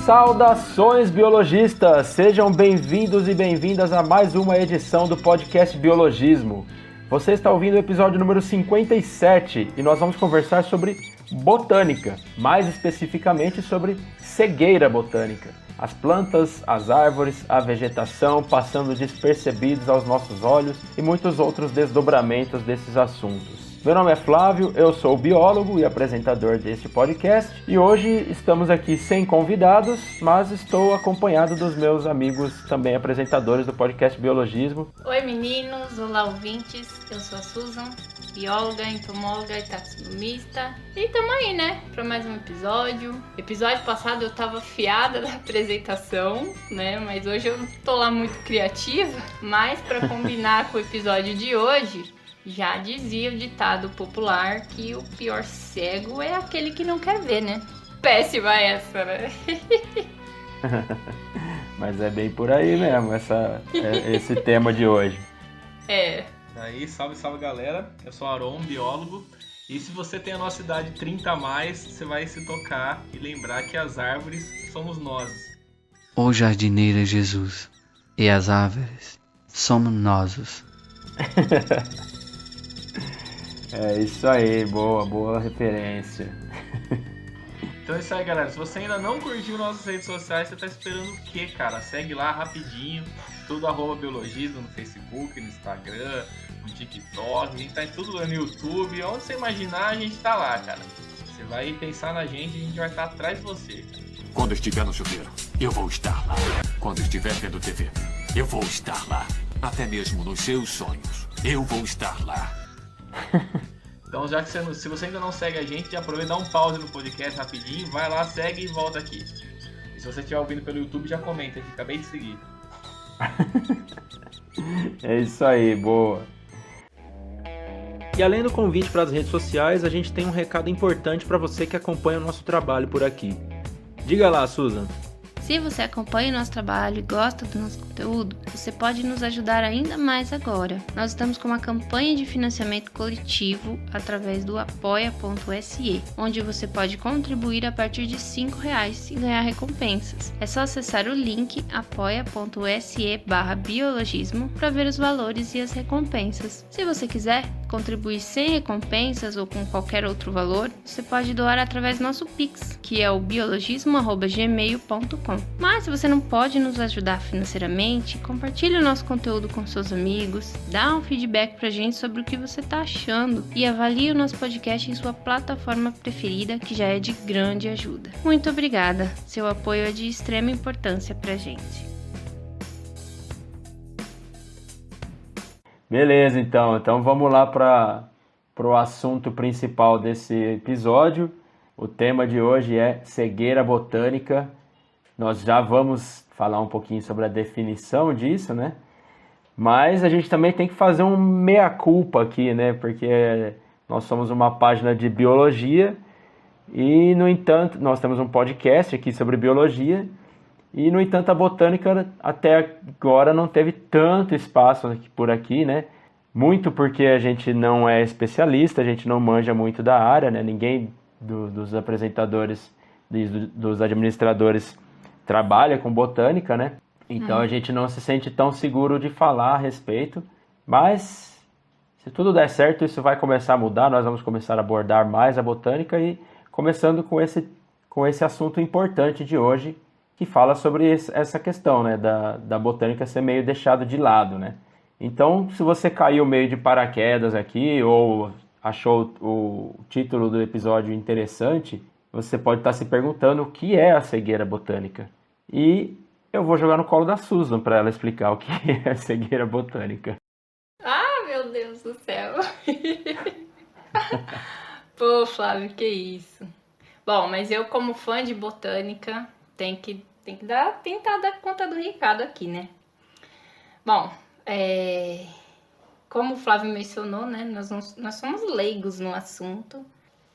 Saudações biologistas! Sejam bem-vindos e bem-vindas a mais uma edição do podcast Biologismo. Você está ouvindo o episódio número 57 e nós vamos conversar sobre botânica, mais especificamente sobre cegueira botânica. As plantas, as árvores, a vegetação passando despercebidos aos nossos olhos e muitos outros desdobramentos desses assuntos. Meu nome é Flávio, eu sou biólogo e apresentador deste podcast e hoje estamos aqui sem convidados, mas estou acompanhado dos meus amigos também apresentadores do podcast Biologismo. Oi meninos, olá ouvintes, eu sou a Susan, bióloga, entomóloga e taxonomista e tamo aí, né, para mais um episódio. Episódio passado eu tava afiada na apresentação, né, mas hoje eu tô lá muito criativa, mas para combinar com o episódio de hoje, já dizia o ditado popular que o pior cego é aquele que não quer ver, né? Péssima essa, né? Mas é bem por aí mesmo, esse tema de hoje. É. Aí, salve, salve galera, eu sou Aron, biólogo, e se você tem a nossa idade 30 a mais, você vai se tocar e lembrar que as árvores somos nós. O jardineiro é Jesus, e as árvores somos nós. É isso aí, boa referência. Então é isso aí, galera. Se você ainda não curtiu nossas redes sociais, você tá esperando o quê, cara? Segue lá rapidinho, tudo @biologismo no Facebook, no Instagram, no TikTok, a gente tá em tudo no YouTube, onde você imaginar a gente tá lá, cara. Você vai pensar na gente e a gente vai estar atrás de você, cara. Quando estiver no chuveiro, eu vou estar lá. Quando estiver vendo TV, eu vou estar lá. Até mesmo nos seus sonhos, eu vou estar lá. Então, já que se você ainda não segue a gente, aproveita, dá um pause no podcast rapidinho, vai lá, segue e volta aqui. E se você estiver ouvindo pelo YouTube, já comenta aqui, acabei de seguir. É isso aí, boa. E além do convite para as redes sociais, a gente tem um recado importante para você que acompanha o nosso trabalho por aqui. Diga lá, Susan. Se você acompanha o nosso trabalho e gosta do nosso conteúdo, você pode nos ajudar ainda mais agora. Nós estamos com uma campanha de financiamento coletivo através do apoia.se, onde você pode contribuir a partir de R$5 e ganhar recompensas. É só acessar o link apoia.se/biologismo para ver os valores e as recompensas. Se você quiser contribuir sem recompensas ou com qualquer outro valor, você pode doar através do nosso Pix, que é o biologismo@gmail.com. Mas se você não pode nos ajudar financeiramente, compartilhe o nosso conteúdo com seus amigos, dá um feedback pra gente sobre o que você tá achando e avalie o nosso podcast em sua plataforma preferida, que já é de grande ajuda. Muito obrigada, seu apoio é de extrema importância pra gente. Beleza, então vamos lá para o assunto principal desse episódio. O tema de hoje é cegueira botânica. Nós já vamos falar um pouquinho sobre a definição disso, né? Mas a gente também tem que fazer um meia-culpa aqui, né? Porque nós somos uma página de biologia e, no entanto, nós temos um podcast aqui sobre biologia e, no entanto, a botânica até agora não teve tanto espaço por aqui, né? Muito porque a gente não é especialista, a gente não manja muito da área, né? Ninguém dos apresentadores, dos administradores trabalha com botânica, né? Então a gente não se sente tão seguro de falar a respeito, mas se tudo der certo, isso vai começar a mudar, nós vamos começar a abordar mais a botânica e começando com esse assunto importante de hoje, que fala sobre essa questão, né, da botânica ser meio deixado de lado, né? Então, se você caiu meio de paraquedas aqui ou achou o título do episódio interessante, você pode estar se perguntando o que é a cegueira botânica. E eu vou jogar no colo da Susan para ela explicar o que é a cegueira botânica. Ah, meu Deus do céu! Pô, Flávio, que isso? Bom, mas eu, como fã de botânica, tenho que tentar dar conta do recado aqui, né? Bom, como o Flávio mencionou, né, nós somos leigos no assunto.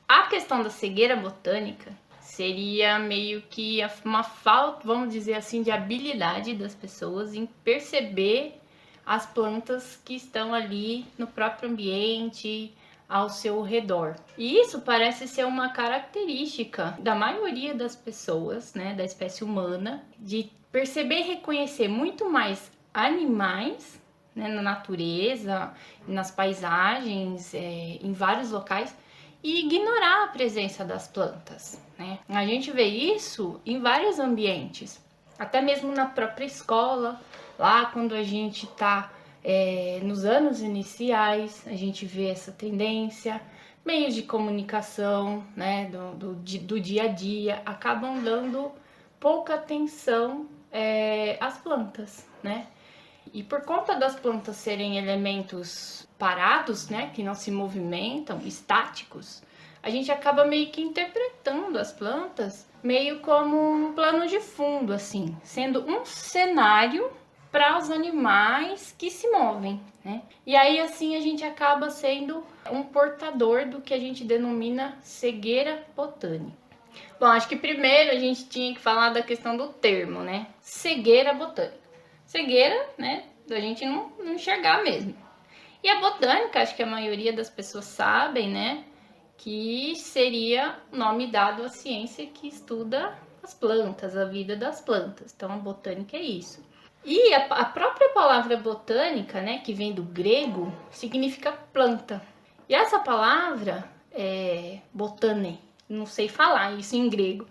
A questão da cegueira botânica seria meio que uma falta, vamos dizer assim, de habilidade das pessoas em perceber as plantas que estão ali no próprio ambiente, ao seu redor. E isso parece ser uma característica da maioria das pessoas, né, da espécie humana, de perceber e reconhecer muito mais animais, né, na natureza, nas paisagens, em vários locais, e ignorar a presença das plantas, né? A gente vê isso em vários ambientes, até mesmo na própria escola, lá quando a gente está nos anos iniciais, a gente vê essa tendência. Meios de comunicação, né, do dia a dia, acabam dando pouca atenção às plantas, né? E por conta das plantas serem elementos parados, né, que não se movimentam, estáticos, a gente acaba meio que interpretando as plantas meio como um plano de fundo, assim, sendo um cenário para os animais que se movem, né? E aí, assim, a gente acaba sendo um portador do que a gente denomina cegueira botânica. Bom, acho que primeiro a gente tinha que falar da questão do termo, né? Cegueira botânica. Cegueira, né, da gente não enxergar mesmo. E a botânica, acho que a maioria das pessoas sabem, né, que seria o nome dado à ciência que estuda as plantas, a vida das plantas. Então, a botânica é isso. E a própria palavra botânica, né, que vem do grego, significa planta. E essa palavra botane, não sei falar isso em grego,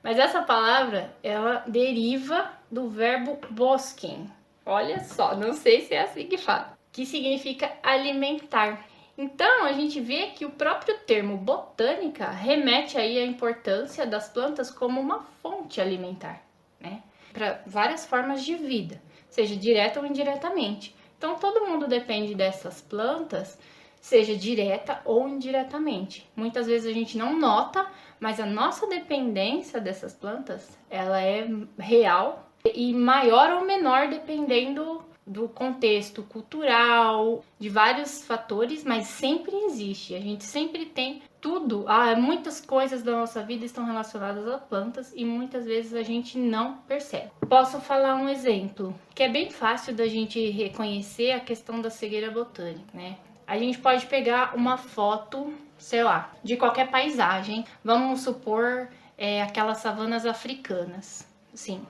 mas essa palavra, ela deriva do verbo bosquem. Olha só, não sei se é assim que fala, que significa alimentar. Então, a gente vê que o próprio termo botânica remete aí à importância das plantas como uma fonte alimentar, né? Para várias formas de vida, seja direta ou indiretamente. Então, todo mundo depende dessas plantas, seja direta ou indiretamente. Muitas vezes a gente não nota, mas a nossa dependência dessas plantas, ela é real e maior ou menor dependendo do contexto cultural, de vários fatores, mas sempre existe. A gente sempre tem tudo. Muitas coisas da nossa vida estão relacionadas a plantas e muitas vezes a gente não percebe. Posso falar um exemplo que é bem fácil da gente reconhecer a questão da cegueira botânica, né? A gente pode pegar uma foto, sei lá, de qualquer paisagem. Vamos supor aquelas savanas africanas, sim.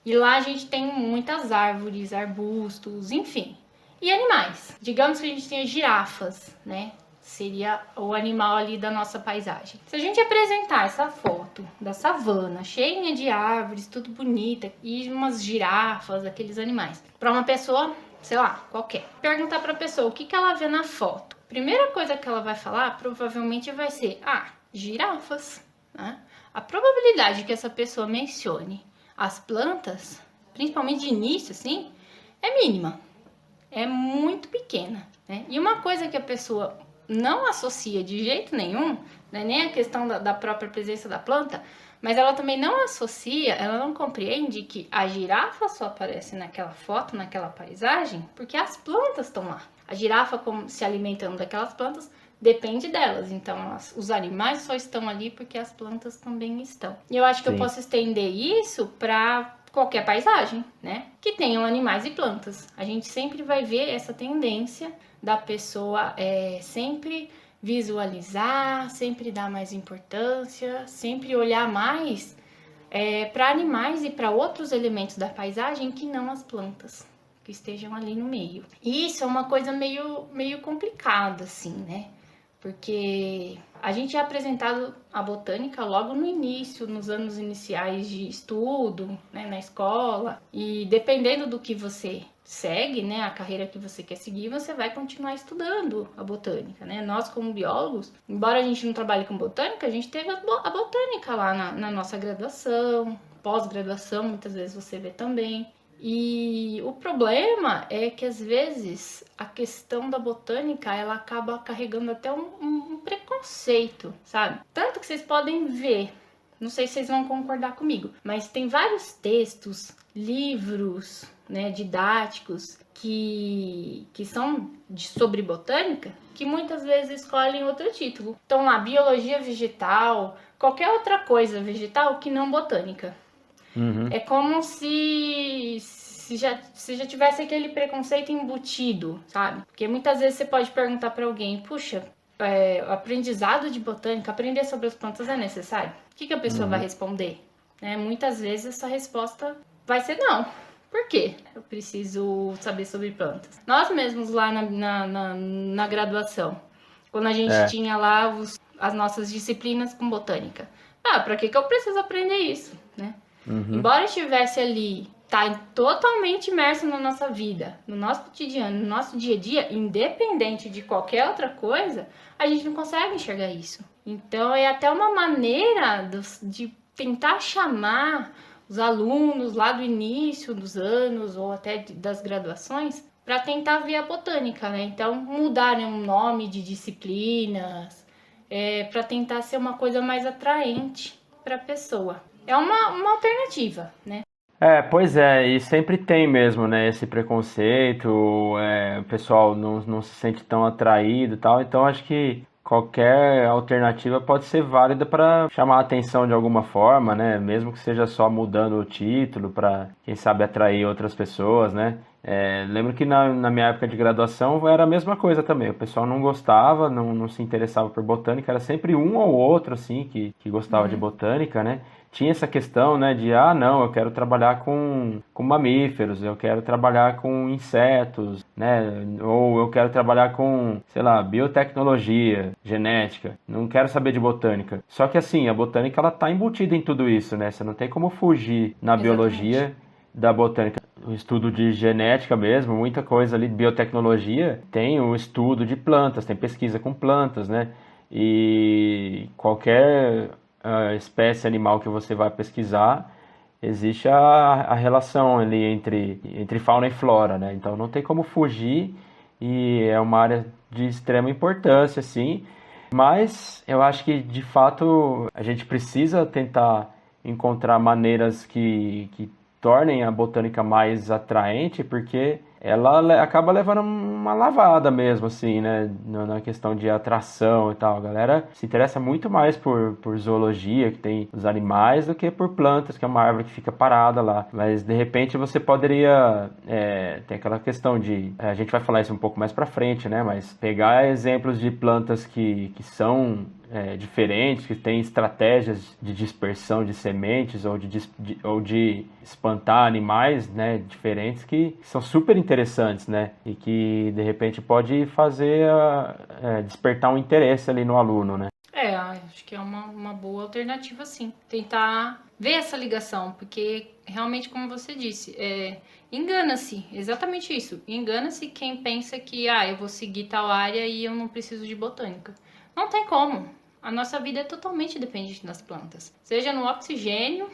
E lá a gente tem muitas árvores, arbustos, enfim. E animais. Digamos que a gente tenha girafas, né? Seria o animal ali da nossa paisagem. Se a gente apresentar essa foto da savana, cheia de árvores, tudo bonita, e umas girafas, aqueles animais, para uma pessoa, sei lá, qualquer, perguntar para a pessoa o que ela vê na foto. Primeira coisa que ela vai falar, provavelmente vai ser, girafas, né? A probabilidade que essa pessoa mencione as plantas, principalmente de início, assim, é mínima. É muito pequena, né? E uma coisa que a pessoa não associa de jeito nenhum, né, nem a questão da própria presença da planta, mas ela também não associa, ela não compreende que a girafa só aparece naquela foto, naquela paisagem, porque as plantas estão lá. A girafa, como se alimentando daquelas plantas, depende delas. Então, os animais só estão ali porque as plantas também estão. E eu acho que eu posso estender isso para qualquer paisagem, né? Que tenham animais e plantas. A gente sempre vai ver essa tendência da pessoa sempre visualizar, sempre dar mais importância, sempre olhar mais para animais e para outros elementos da paisagem que não as plantas, que estejam ali no meio. E isso é uma coisa meio complicada, assim, né? Porque a gente é apresentado a botânica logo no início, nos anos iniciais de estudo, né, na escola. E dependendo do que você segue, né, a carreira que você quer seguir, você vai continuar estudando a botânica, né? Nós, como biólogos, embora a gente não trabalhe com botânica, a gente teve a botânica lá na nossa graduação, pós-graduação, muitas vezes você vê também. E o problema é que, às vezes, a questão da botânica, ela acaba carregando até um preconceito, sabe? Tanto que vocês podem ver, não sei se vocês vão concordar comigo, mas tem vários textos, livros, né, didáticos, que são sobre botânica, que muitas vezes escolhem outro título. Então, lá, biologia vegetal, qualquer outra coisa vegetal que não botânica. Uhum. É como se já tivesse aquele preconceito embutido, sabe? Porque muitas vezes você pode perguntar para alguém, puxa, o aprendizado de botânica, aprender sobre as plantas é necessário? O que a pessoa vai responder? Muitas vezes essa resposta vai ser não. Por quê? Eu preciso saber sobre plantas. Nós mesmos lá na graduação, quando a gente tinha lá as nossas disciplinas com botânica. Para que eu preciso aprender isso, né? Embora estivesse ali, tá totalmente imerso na nossa vida, no nosso cotidiano, no nosso dia a dia, independente de qualquer outra coisa, a gente não consegue enxergar isso. Então é até uma maneira de tentar chamar os alunos lá do início dos anos ou até das graduações para tentar ver a botânica, né? Então mudarem o nome de disciplinas, para tentar ser uma coisa mais atraente para a pessoa. É uma alternativa, né? Pois é, e sempre tem mesmo, né, esse preconceito, o pessoal não se sente tão atraído e tal, então acho que qualquer alternativa pode ser válida para chamar a atenção de alguma forma, né, mesmo que seja só mudando o título para, quem sabe, atrair outras pessoas, né. Lembro que na minha época de graduação era a mesma coisa também, o pessoal não gostava, não se interessava por botânica, era sempre um ou outro, assim, que gostava de botânica, né. Tinha essa questão, né, de, não, eu quero trabalhar com mamíferos, eu quero trabalhar com insetos, né, ou eu quero trabalhar com, sei lá, biotecnologia, genética, não quero saber de botânica. Só que assim, a botânica, ela tá embutida em tudo isso, né, você não tem como fugir na biologia da botânica. O estudo de genética mesmo, muita coisa ali de biotecnologia, tem o estudo de plantas, tem pesquisa com plantas, né, e qualquer espécie animal que você vai pesquisar, existe a relação ali entre fauna e flora, né? Então não tem como fugir e é uma área de extrema importância, sim. Mas eu acho que, de fato, a gente precisa tentar encontrar maneiras que tornem a botânica mais atraente, porque ela acaba levando uma lavada mesmo, assim, né, na questão de atração e tal. A galera se interessa muito mais por zoologia, que tem os animais, do que por plantas, que é uma árvore que fica parada lá. Mas, de repente, você poderia... tem aquela questão de... a gente vai falar isso um pouco mais pra frente, né, mas pegar exemplos de plantas que são... diferentes, que têm estratégias de dispersão de sementes ou de espantar animais, né, diferentes, que são super interessantes, né, e que de repente pode fazer despertar um interesse ali no aluno, né. Acho que é uma boa alternativa, sim. Tentar ver essa ligação, porque realmente, como você disse, engana-se, exatamente isso. Engana-se quem pensa que, eu vou seguir tal área e eu não preciso de botânica. Não tem como. A nossa vida é totalmente dependente das plantas. Seja no oxigênio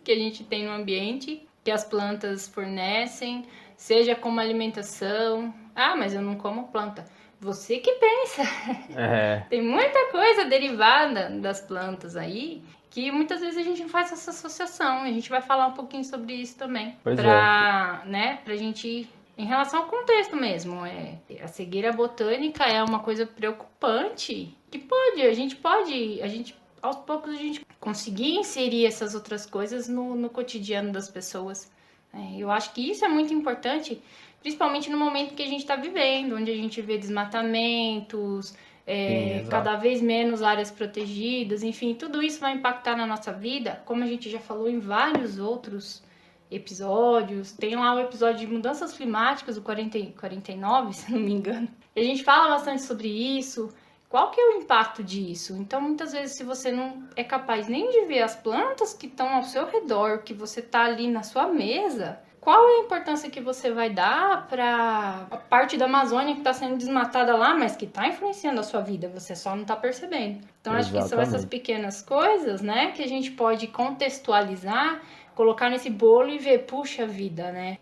que a gente tem no ambiente, que as plantas fornecem, seja como alimentação. Mas eu não como planta. Você que pensa. Tem muita coisa derivada das plantas aí, que muitas vezes a gente não faz essa associação. A gente vai falar um pouquinho sobre isso também. Pra gente... Em relação ao contexto mesmo, a cegueira botânica é uma coisa preocupante que aos poucos a gente conseguir inserir essas outras coisas no cotidiano das pessoas. Eu acho que isso é muito importante, principalmente no momento que a gente está vivendo, onde a gente vê desmatamentos, cada vez menos áreas protegidas, enfim, tudo isso vai impactar na nossa vida, como a gente já falou em vários outros episódios. Tem lá o episódio de mudanças climáticas, o 49, se não me engano. E a gente fala bastante sobre isso. Qual que é o impacto disso? Então, muitas vezes, se você não é capaz nem de ver as plantas que estão ao seu redor, que você está ali na sua mesa, qual é a importância que você vai dar para a parte da Amazônia que está sendo desmatada lá, mas que está influenciando a sua vida, você só não está percebendo. Então, acho que são essas pequenas coisas, né, que a gente pode contextualizar, colocar nesse bolo e ver, puxa vida, né?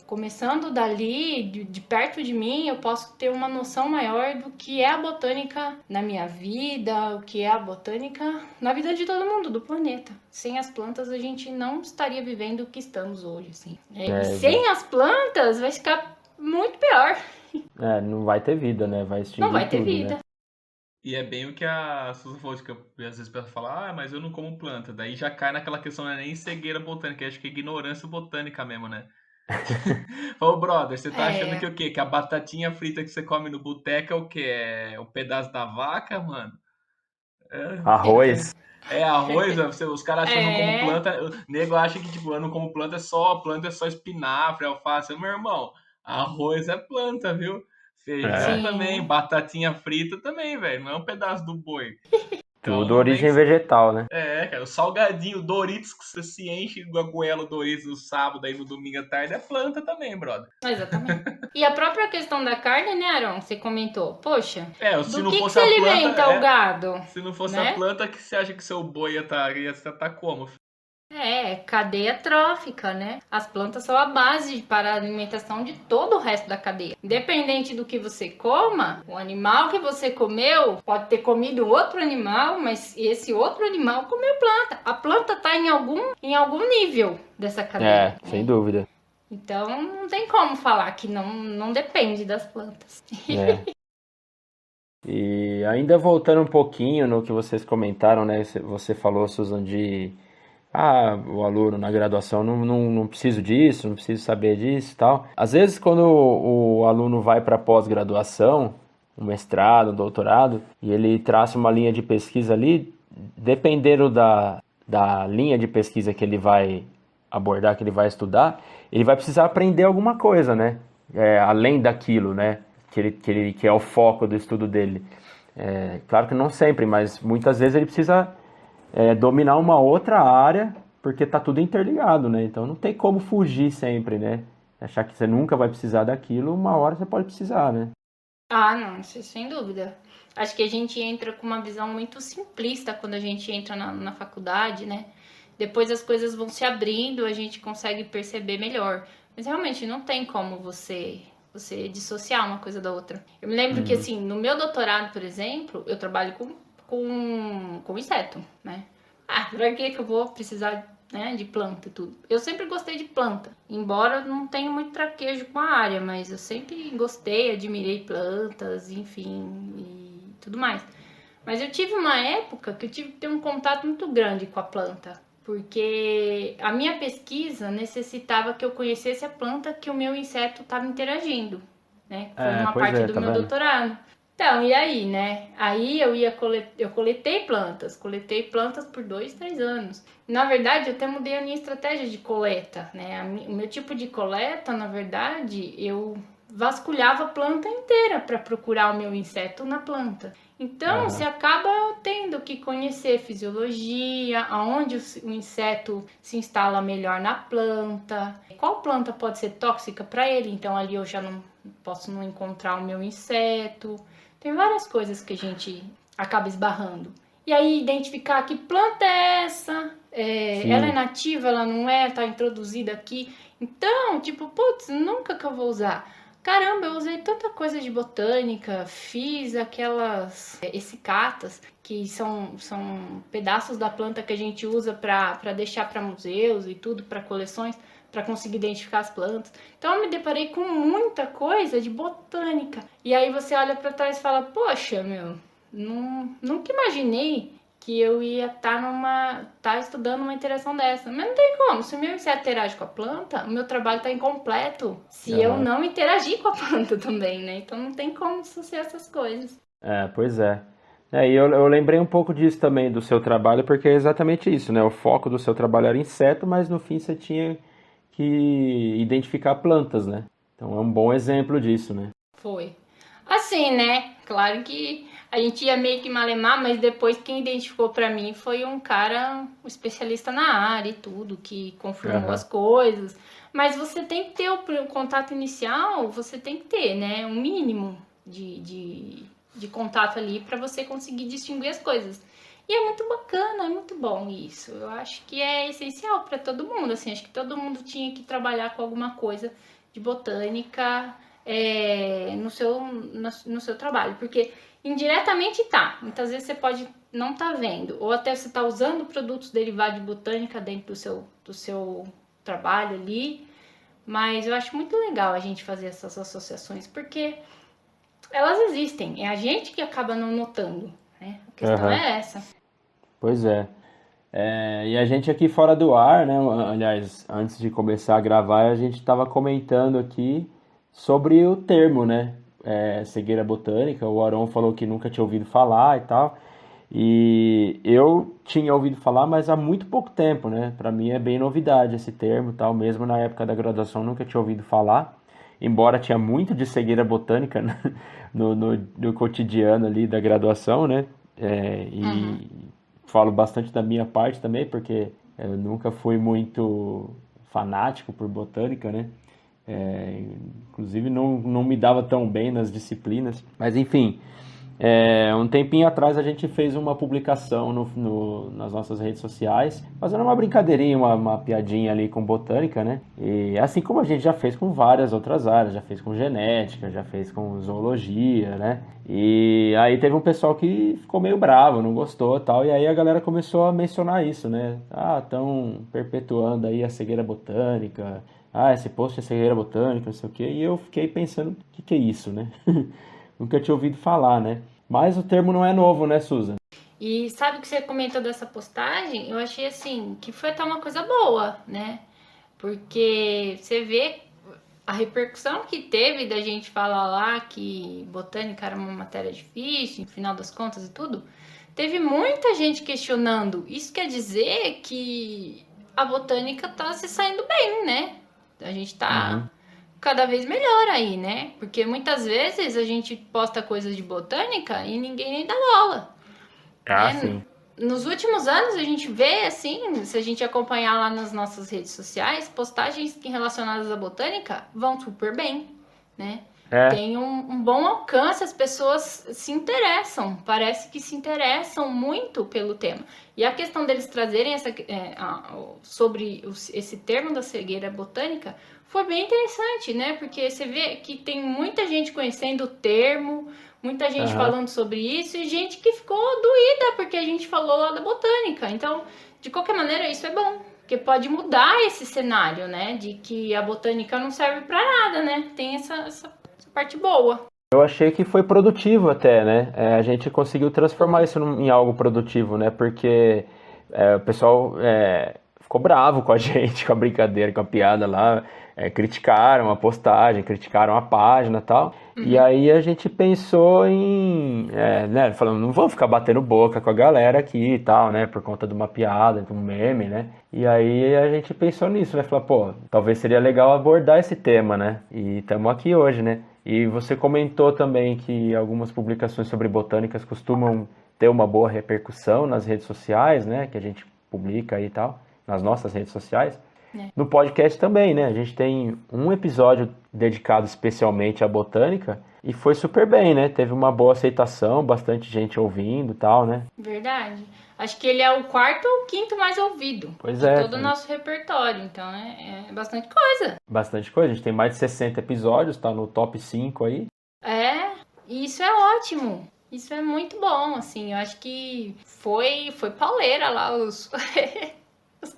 Começando dali, de perto de mim, eu posso ter uma noção maior do que é a botânica na minha vida, o que é a botânica na vida de todo mundo, do planeta. Sem as plantas, a gente não estaria vivendo o que estamos hoje, assim. E sem as plantas, vai ficar muito pior. Não vai ter vida, né? Vai extinguir não vai ter tudo, vida. Né? E é bem o que a Susan falou, que às vezes a pessoa fala, mas eu não como planta. Daí já cai naquela questão, não é nem cegueira botânica, acho que é ignorância botânica mesmo, né? Ô, brother, você tá achando É, que o quê? Que a batatinha frita que você come no boteco é o quê? É um pedaço da vaca, mano? Arroz. É arroz, os caras acham que eu não como é, planta. O nego acha que, tipo, eu não como planta é só espinafre, alface. Meu irmão, arroz é planta, viu? Feijão É, também, sim. batatinha frita também, velho. Não é um pedaço do boi. Então tudo não vem. origem vegetal, né? É, cara, o salgadinho, o Doritos que você se enche a goela Doritos no sábado aí no domingo à tarde é planta também, brother. Exatamente. E a própria questão da carne, né, Aaron? Você comentou. Poxa, É, se do não que fosse se a planta, alimenta o gado, se não fosse a né? planta, que você acha que seu boi ia tá como? É, cadeia trófica, né? As plantas são a base para a alimentação de todo o resto da cadeia. Independente do que você coma, o animal que você comeu pode ter comido outro animal, mas esse outro animal comeu planta. A planta está em algum nível dessa cadeia, É, sem né? dúvida. Então não tem como falar que não depende das plantas. É. E ainda voltando um pouquinho no que vocês comentaram, né? Você falou, Susan, de o aluno na graduação não preciso disso, não preciso saber disso e tal. Às vezes, quando o aluno vai para pós-graduação, um mestrado, um doutorado, e ele traça uma linha de pesquisa ali, dependendo da linha de pesquisa que ele vai abordar, que ele vai estudar, ele vai precisar aprender alguma coisa, né? Além daquilo, né? Que é o foco do estudo dele. Claro que não sempre, mas muitas vezes ele precisa dominar uma outra área, porque tá tudo interligado, né? Então não tem como fugir sempre, né? Achar que você nunca vai precisar daquilo, uma hora você pode precisar, né? Ah, não, isso sem dúvida. Acho que a gente entra com uma visão muito simplista quando a gente entra na faculdade, né? Depois as coisas vão se abrindo, a gente consegue perceber melhor. Mas realmente não tem como você dissociar uma coisa da outra. Eu me lembro que, Uhum. assim, no meu doutorado, por exemplo, eu trabalho com inseto, né? Ah, pra que eu vou precisar, né, de planta e tudo? Eu sempre gostei de planta, embora eu não tenha muito traquejo com a área, mas eu sempre gostei, admirei plantas, enfim, e tudo mais. Mas eu tive uma época que eu tive que ter um contato muito grande com a planta, porque a minha pesquisa necessitava que eu conhecesse a planta que o meu inseto estava interagindo, né? Foi uma Pois parte é, do tá meu vendo? doutorado. Então, e aí, né? Aí eu coletei plantas por 2, 3 anos. Na verdade, eu até mudei a minha estratégia de coleta, né? O meu tipo de coleta, na verdade, eu vasculhava a planta inteira para procurar o meu inseto na planta. Então, você Aham. acaba tendo que conhecer fisiologia, aonde o inseto se instala melhor na planta, qual planta pode ser tóxica para ele, então ali eu já não posso não encontrar o meu inseto. Tem várias coisas que a gente acaba esbarrando. E aí, identificar que planta é essa, ela é Sim. nativa, ela não é, tá introduzida aqui. Então, tipo, putz, nunca que eu vou usar. Caramba, eu usei tanta coisa de botânica, fiz aquelas essicatas, que são pedaços da planta que a gente usa para deixar para museus e tudo, para coleções, para conseguir identificar as plantas. Então eu me deparei com muita coisa de botânica. E aí você olha para trás e fala: poxa, meu, nunca imaginei que eu ia tá estudando uma interação dessa. Mas não tem como. Se o meu inseto interage com a planta, o meu trabalho está incompleto se eu Aham. não interagir com a planta também, né? Então não tem como dissociar essas coisas. Pois é. E eu lembrei um pouco disso também do seu trabalho, porque é exatamente isso, né? O foco do seu trabalho era inseto, mas no fim você tinha que identificar plantas, né? Então é um bom exemplo disso, né? Foi. Assim, né? Claro que a gente ia meio que malemar, mas depois quem identificou para mim foi um cara, um especialista na área e tudo, que confirmou Aham. as coisas. Mas você tem que ter o contato inicial, você tem que ter, né? Um mínimo de contato ali para você conseguir distinguir as coisas. E é muito bacana, é muito bom isso. Eu acho que é essencial para todo mundo, assim, acho que todo mundo tinha que trabalhar com alguma coisa de botânica no seu trabalho, porque indiretamente tá. Muitas vezes você pode não estar vendo, ou até você está usando produtos derivados de botânica dentro do seu trabalho ali, mas eu acho muito legal a gente fazer essas associações, porque elas existem, é a gente que acaba não notando, né? A questão Aham. é essa. Pois é. E a gente aqui fora do ar, né? Aliás, antes de começar a gravar, a gente estava comentando aqui sobre o termo, né? Cegueira botânica. O Aron falou que nunca tinha ouvido falar e tal. E eu tinha ouvido falar, mas há muito pouco tempo, né? Para mim é bem novidade esse termo e tal. Mesmo na época da graduação nunca tinha ouvido falar. Embora tinha muito de cegueira botânica né? no cotidiano ali da graduação, né? Falo bastante da minha parte também, porque eu nunca fui muito fanático por botânica, né? Inclusive não me dava tão bem nas disciplinas. Mas enfim, um tempinho atrás a gente fez uma publicação nas nossas redes sociais, fazendo uma brincadeirinha, uma piadinha ali com botânica, né? E assim como a gente já fez com várias outras áreas, já fez com genética, já fez com zoologia, né? E aí teve um pessoal que ficou meio bravo, não gostou e tal, e aí a galera começou a mencionar isso, né? Estão perpetuando aí a cegueira botânica, esse post é cegueira botânica, não sei o quê, e eu fiquei pensando, o que é isso, né? Nunca tinha ouvido falar, né? Mas o termo não é novo, né, Susan? E sabe o que você comentou dessa postagem? Eu achei assim, que foi até uma coisa boa, né? Porque você vê a repercussão que teve da gente falar lá que botânica era uma matéria difícil, no final das contas e tudo. Teve muita gente questionando. Isso quer dizer que a botânica tá se saindo bem, né? A gente tá cada vez melhor aí, né? Porque muitas vezes a gente posta coisas de botânica e ninguém nem dá bola. Sim. Nos últimos anos a gente vê, assim, se a gente acompanhar lá nas nossas redes sociais, postagens relacionadas à botânica vão super bem, né? Tem um bom alcance, as pessoas se interessam, parece que se interessam muito pelo tema. E a questão deles trazerem sobre esse termo da cegueira botânica foi bem interessante, né? Porque você vê que tem muita gente conhecendo o termo, muita gente falando sobre isso e gente que ficou doída porque a gente falou lá da botânica. Então, de qualquer maneira, isso é bom. Porque pode mudar esse cenário, né? De que a botânica não serve para nada, né? Tem essa parte boa. Eu achei que foi produtivo até, né? A gente conseguiu transformar isso em algo produtivo, né? Porque o pessoal ficou bravo com a gente, com a brincadeira, com a piada lá. Criticaram a postagem, criticaram a página e tal. E aí a gente pensou em... né, falando, não vamos ficar batendo boca com a galera aqui e tal, né? Por conta de uma piada, de um meme, né? E aí a gente pensou nisso, né? Falou, talvez seria legal abordar esse tema, né? E estamos aqui hoje, né? E você comentou também que algumas publicações sobre botânicas costumam ter uma boa repercussão nas redes sociais, né? Que a gente publica aí e tal, nas nossas redes sociais. No podcast também, né? A gente tem um episódio dedicado especialmente à botânica e foi super bem, né? Teve uma boa aceitação, bastante gente ouvindo e tal, né? Verdade. Acho que ele é o 4º ou 5º mais ouvido de todo o nosso repertório. Então, é bastante coisa. Bastante coisa. A gente tem mais de 60 episódios, tá no top 5 aí. E isso é ótimo. Isso é muito bom, assim. Eu acho que foi pauleira lá os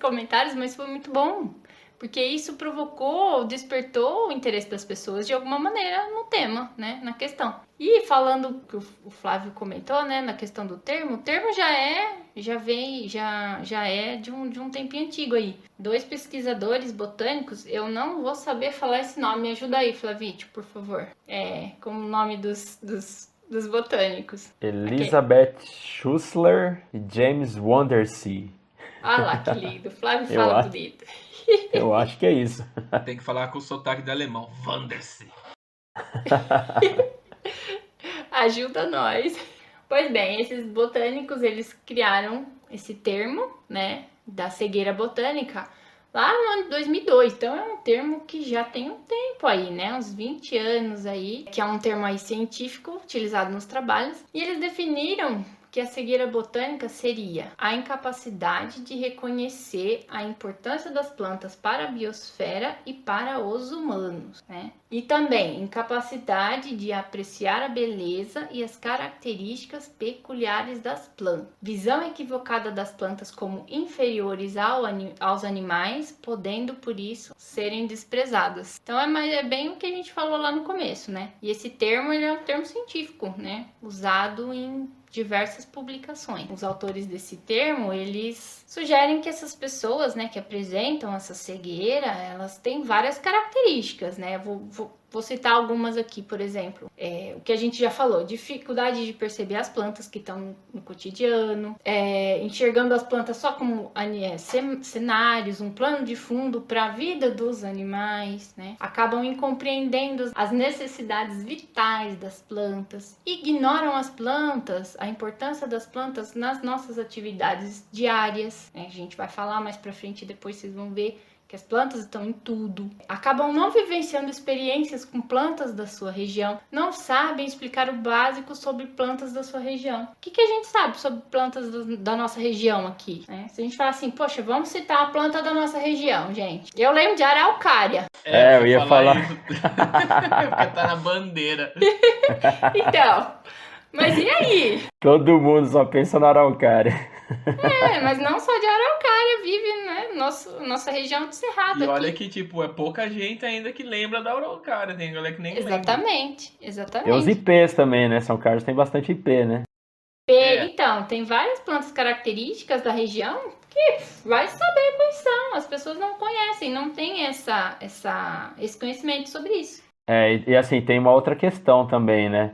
comentários, mas foi muito bom. Porque isso despertou o interesse das pessoas de alguma maneira no tema, né? Na questão. E falando que o Flávio comentou, né? Na questão do termo, o termo já é de um tempinho antigo aí. 2 pesquisadores botânicos, eu não vou saber falar esse nome, me ajuda aí, Flavítio, por favor. Como o nome dos botânicos. Elizabeth Schussler e James Wondersea. Ah lá, que lindo. Flávio fala bonito. Eu acho que é isso. Tem que falar com o sotaque de alemão. Wandersee. Ajuda nós. Pois bem, esses botânicos, eles criaram esse termo, né, da cegueira botânica, lá no ano de 2002. Então, é um termo que já tem um tempo aí, né, uns 20 anos aí, que é um termo aí científico utilizado nos trabalhos. E eles definiram que a cegueira botânica seria a incapacidade de reconhecer a importância das plantas para a biosfera e para os humanos, né? E também incapacidade de apreciar a beleza e as características peculiares das plantas. Visão equivocada das plantas como inferiores aos animais, podendo por isso serem desprezadas. Então é bem o que a gente falou lá no começo, né? E esse termo ele é um termo científico, né? Usado em diversas publicações. Os autores desse termo, eles sugerem que essas pessoas, né, que apresentam essa cegueira, elas têm várias características, né? Vou citar algumas aqui, por exemplo, o que a gente já falou, dificuldade de perceber as plantas que estão no cotidiano, enxergando as plantas só como cenários, um plano de fundo para a vida dos animais, né? Acabam incompreendendo as necessidades vitais das plantas, ignoram as plantas, a importância das plantas nas nossas atividades diárias, né? A gente vai falar mais para frente, depois vocês vão ver que as plantas estão em tudo, acabam não vivenciando experiências com plantas da sua região, não sabem explicar o básico sobre plantas da sua região. O que a gente sabe sobre plantas da nossa região aqui? Né? Se a gente falar assim, poxa, vamos citar a planta da nossa região, gente. Eu lembro de araucária. Eu ia falar. Porque tá na bandeira. Então, mas e aí? Todo mundo só pensa na araucária. Mas não só de araucária vive, né? Nossa região do Cerrado. E olha aqui. que, tipo, é pouca gente ainda que lembra da araucária. Tem galera que nem Exatamente. E os IPs também, né? São Carlos tem bastante IP, né? Então, tem várias plantas características da região que vai saber quais são. As pessoas não conhecem, não tem esse conhecimento sobre isso. E assim, tem uma outra questão também, né?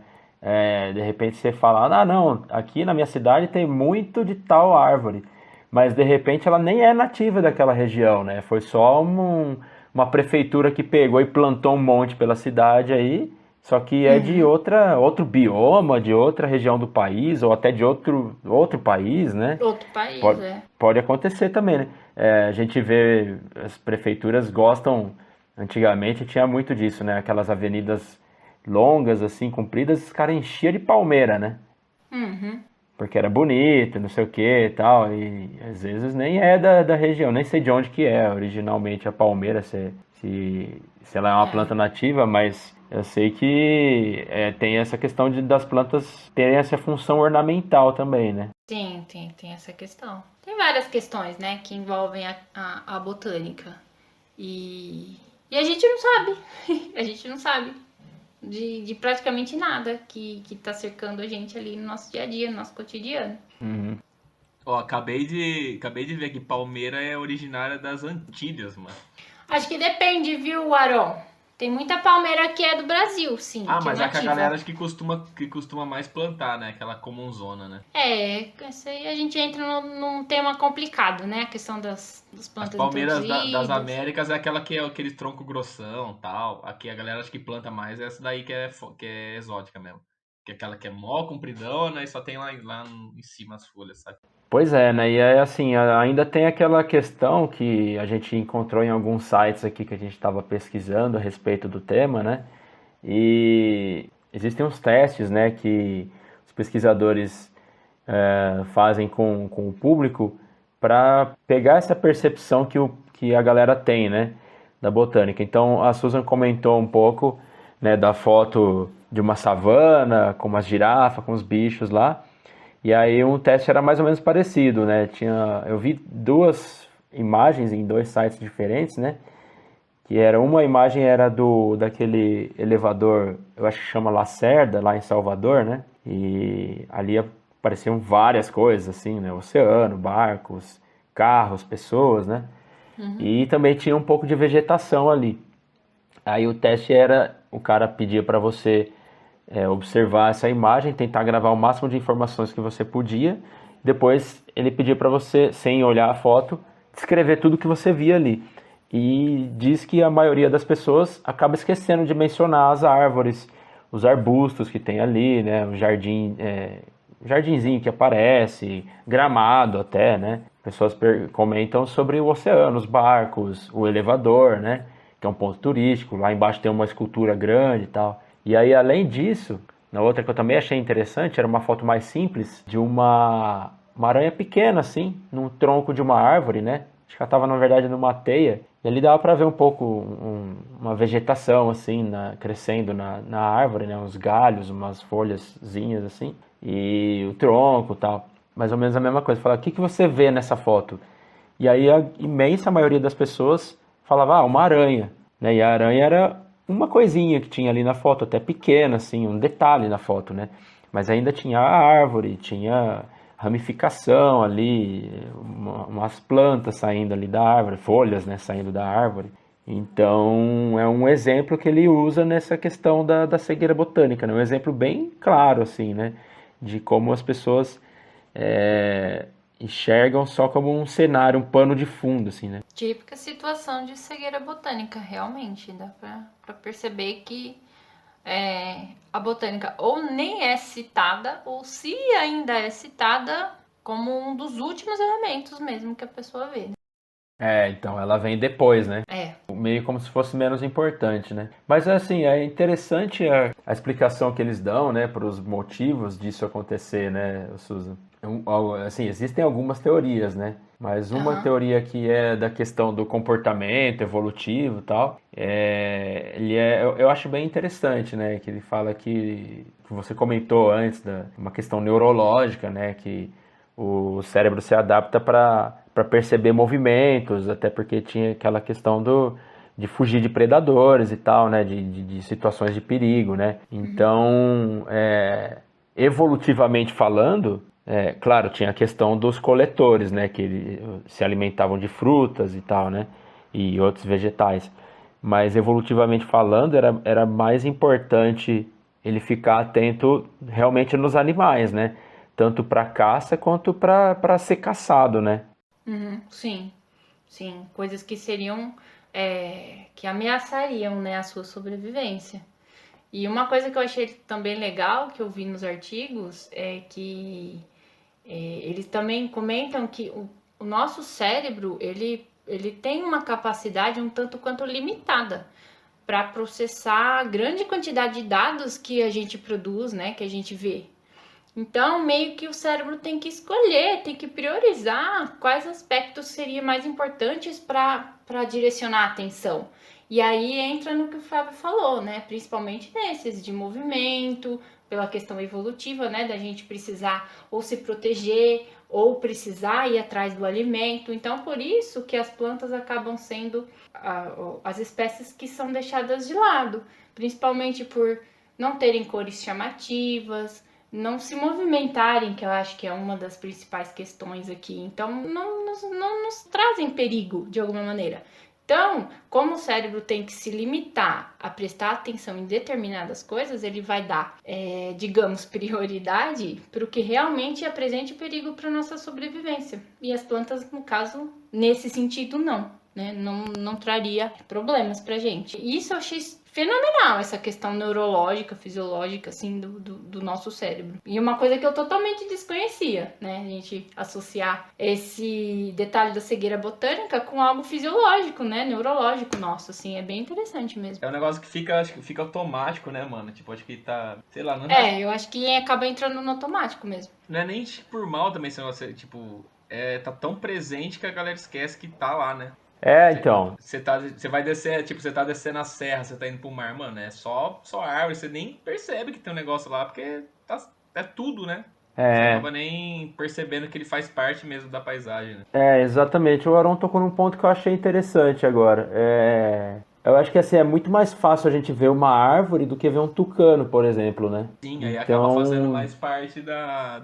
De repente você fala, não, aqui na minha cidade tem muito de tal árvore, mas de repente ela nem é nativa daquela região, né? Foi só uma prefeitura que pegou e plantou um monte pela cidade aí, só que é de outro bioma, de outra região do país, ou até de outro país, né? Outro país, Pode acontecer também, né? A gente vê, as prefeituras gostam, antigamente tinha muito disso, né? Aquelas avenidas longas, assim, compridas, os caras enchiam de palmeira, né? Porque era bonito, não sei o que e tal, e às vezes nem é da região, nem sei de onde que é originalmente a palmeira, se ela é uma planta nativa, mas eu sei que tem essa questão das plantas terem essa função ornamental também, né? Sim, tem essa questão. Tem várias questões, né, que envolvem a botânica. E a gente não sabe, a gente não sabe de praticamente nada que tá cercando a gente ali no nosso dia a dia, no nosso cotidiano. Ó, acabei de ver que palmeira é originária das Antilhas, mano. Acho que depende, viu, Aron? Tem muita palmeira que é do Brasil, sim. Mas é a galera que costuma mais plantar, né? Aquela comunzona, né? Isso aí a gente entra num tema complicado, né? A questão das plantas As palmeiras introduzidas. das Américas é aquela que é aquele tronco grossão, tal. Aqui a galera acho que planta mais essa daí que é exótica mesmo. Que é aquela que é mó compridona e só tem lá em cima as folhas, sabe? Pois é, né? E é assim, ainda tem aquela questão que a gente encontrou em alguns sites aqui que a gente estava pesquisando a respeito do tema, né? E existem uns testes, né, que os pesquisadores fazem com o público para pegar essa percepção que a galera tem, né, da botânica. Então, a Susan comentou um pouco, né, da foto de uma savana, com umas girafas, com os bichos lá. E aí um teste era mais ou menos parecido, né? Eu vi duas imagens em dois sites diferentes, né? Que uma imagem era daquele elevador, eu acho que chama Lacerda, lá em Salvador, né? E ali apareciam várias coisas, assim, né? Oceano, barcos, carros, pessoas, né? E também tinha um pouco de vegetação ali. Aí o teste o cara pedia para você observar essa imagem, tentar gravar o máximo de informações que você podia. Depois ele pedia para você, sem olhar a foto, descrever tudo que você via ali. E diz que a maioria das pessoas acaba esquecendo de mencionar as árvores, os arbustos que tem ali, né? O jardinzinho que aparece, gramado até, né? Pessoas comentam sobre o oceano, os barcos, o elevador, né? Que é um ponto turístico. Lá embaixo tem uma escultura grande e tal. E aí, além disso, na outra que eu também achei interessante, era uma foto mais simples de uma aranha pequena, assim, num tronco de uma árvore, né? Acho que ela estava, na verdade, numa teia. E ali dava para ver um pouco uma vegetação, assim, crescendo na árvore, né? Uns galhos, umas folhazinhas, assim. E o tronco e tal. Mais ou menos a mesma coisa. Falava, o que você vê nessa foto? E aí a imensa maioria das pessoas falava, uma aranha. Né? E a aranha era uma coisinha que tinha ali na foto, até pequena, assim, um detalhe na foto, né? Mas ainda tinha a árvore, tinha ramificação ali, umas plantas saindo ali da árvore, folhas, né, saindo da árvore. Então é um exemplo que ele usa nessa questão da cegueira botânica, né? Um exemplo bem claro, assim, né? De como as pessoas enxergam só como um cenário, um pano de fundo, assim, né? Típica situação de cegueira botânica, realmente. Dá pra perceber que a botânica ou nem é citada, ou se ainda é citada, como um dos últimos elementos mesmo que a pessoa vê, né? Então ela vem depois, né? Meio como se fosse menos importante, né? Mas assim, é interessante a explicação que eles dão, né, para os motivos disso acontecer, né, Susan? Assim, existem algumas teorias, né? Mas uma teoria que é da questão do comportamento evolutivo e tal, eu acho bem interessante, né? Que ele fala que você comentou antes, uma questão neurológica, né? Que o cérebro se adapta para perceber movimentos, até porque tinha aquela questão de fugir de predadores e tal, né? De situações de perigo, né? Então, evolutivamente falando, claro, tinha a questão dos coletores, né? Que se alimentavam de frutas e tal, né? E outros vegetais. Mas evolutivamente falando, era mais importante ele ficar atento realmente nos animais, né? Tanto para caça quanto para ser caçado, né? Sim, coisas que seriam, que ameaçariam, né, a sua sobrevivência. E uma coisa que eu achei também legal, que eu vi nos artigos, é que eles também comentam que o nosso cérebro, ele tem uma capacidade um tanto quanto limitada para processar grande quantidade de dados que a gente produz, né, que a gente vê. Então, meio que o cérebro tem que escolher, tem que priorizar quais aspectos seriam mais importantes para direcionar a atenção. E aí entra no que o Fábio falou, né? Principalmente nesses de movimento, pela questão evolutiva, né? Da gente precisar ou se proteger ou precisar ir atrás do alimento. Então, por isso que as plantas acabam sendo as espécies que são deixadas de lado, principalmente por não terem cores chamativas, não se movimentarem, que eu acho que é uma das principais questões aqui. Então, não nos trazem perigo, de alguma maneira. Então, como o cérebro tem que se limitar a prestar atenção em determinadas coisas, ele vai dar, digamos, prioridade para o que realmente apresente perigo para a nossa sobrevivência. E as plantas, no caso, nesse sentido, não, né? Não traria problemas para a gente. E isso eu achei fenomenal, essa questão neurológica, fisiológica, assim, do nosso cérebro. E uma coisa que eu totalmente desconhecia, né? A gente associar esse detalhe da cegueira botânica com algo fisiológico, né? Neurológico nosso, assim, é bem interessante mesmo. É um negócio que acho que fica automático, né, mano? Tipo, acho que tá, sei lá, não eu acho que acaba entrando no automático mesmo. Não é nem por mal também esse negócio, tipo, tá tão presente que a galera esquece que tá lá, né? Então. Você vai descer, tipo, você tá descendo a serra, você tá indo pro mar, mano, é só árvore, você nem percebe que tem um negócio lá, porque é tudo, né? Você acaba nem percebendo que ele faz parte mesmo da paisagem, né? Exatamente. O Aron tocou num ponto que eu achei interessante agora. Eu acho que assim, é muito mais fácil a gente ver uma árvore do que ver um tucano, por exemplo, né? Sim, aí acaba fazendo mais parte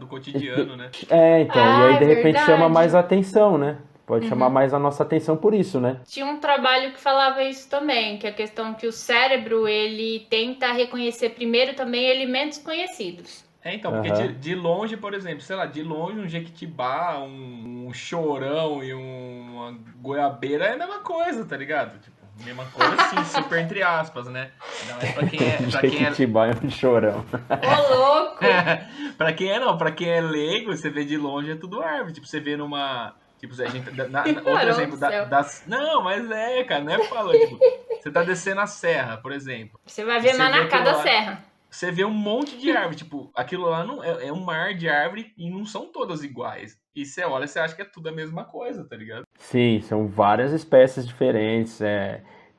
do cotidiano, né? E aí de repente verdade. chama mais atenção, né? Pode chamar mais a nossa atenção por isso, né? Tinha um trabalho que falava isso também, que é a questão que o cérebro, ele tenta reconhecer primeiro também elementos conhecidos. Então, porque de longe, por exemplo, sei lá, de longe um jequitibá, um chorão e uma goiabeira é a mesma coisa, tá ligado? Tipo, mesma coisa assim, super entre aspas, né? Ainda mais pra quem é... Jequitibá é um chorão. Ô, louco! Pra quem é leigo, você vê de longe é tudo árvore. Tipo, você vê numa... Tipo, a gente... outro exemplo Não, mas cara, não é falando. Tipo, você tá descendo a serra, por exemplo. Você vai ver Manacá da Serra. Você vê um monte de árvore. Tipo, aquilo lá não é um mar de árvore e não são todas iguais. E você olha e você acha que é tudo a mesma coisa, tá ligado? Sim, são várias espécies diferentes.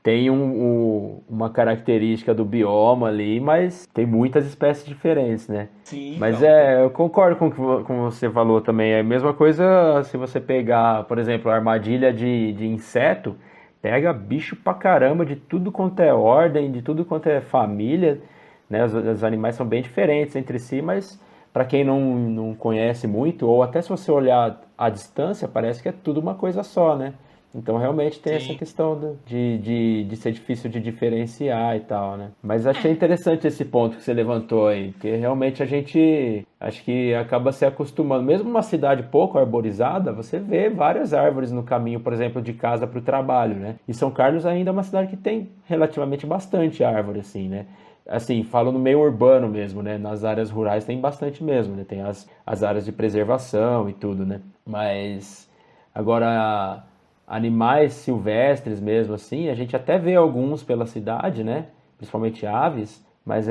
Tem uma característica do bioma ali, mas tem muitas espécies diferentes, né? Sim. Mas eu concordo com o que você falou também. É a mesma coisa se você pegar, por exemplo, a armadilha de inseto, pega bicho pra caramba de tudo quanto é ordem, de tudo quanto é família. né? Os animais são bem diferentes entre si, mas para quem não conhece muito, ou até se você olhar à distância, parece que é tudo uma coisa só, né? Então realmente tem essa Sim. questão de ser difícil de diferenciar e tal, né? Mas achei interessante esse ponto que você levantou aí, porque realmente a gente acho que acaba se acostumando. Mesmo numa cidade pouco arborizada, você vê várias árvores no caminho, por exemplo, de casa para o trabalho, né? E São Carlos ainda é uma cidade que tem relativamente bastante árvore, assim, né? Assim, falo no meio urbano mesmo, né? Nas áreas rurais tem bastante mesmo, né? Tem as áreas de preservação e tudo, né? Mas agora animais silvestres mesmo assim, a gente até vê alguns pela cidade, né? Principalmente aves, mas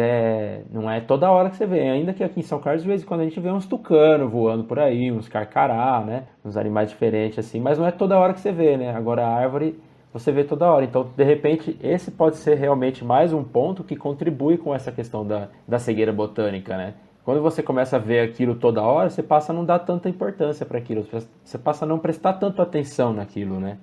não é toda hora que você vê. Ainda que aqui em São Carlos, de vez em quando a gente vê uns tucanos voando por aí, uns carcará, né? Uns animais diferentes assim, mas não é toda hora que você vê, né? Agora a árvore você vê toda hora. Então, de repente, esse pode ser realmente mais um ponto que contribui com essa questão da cegueira botânica, né? Quando você começa a ver aquilo toda hora, você passa a não dar tanta importância para aquilo, você passa a não prestar tanto atenção naquilo, né?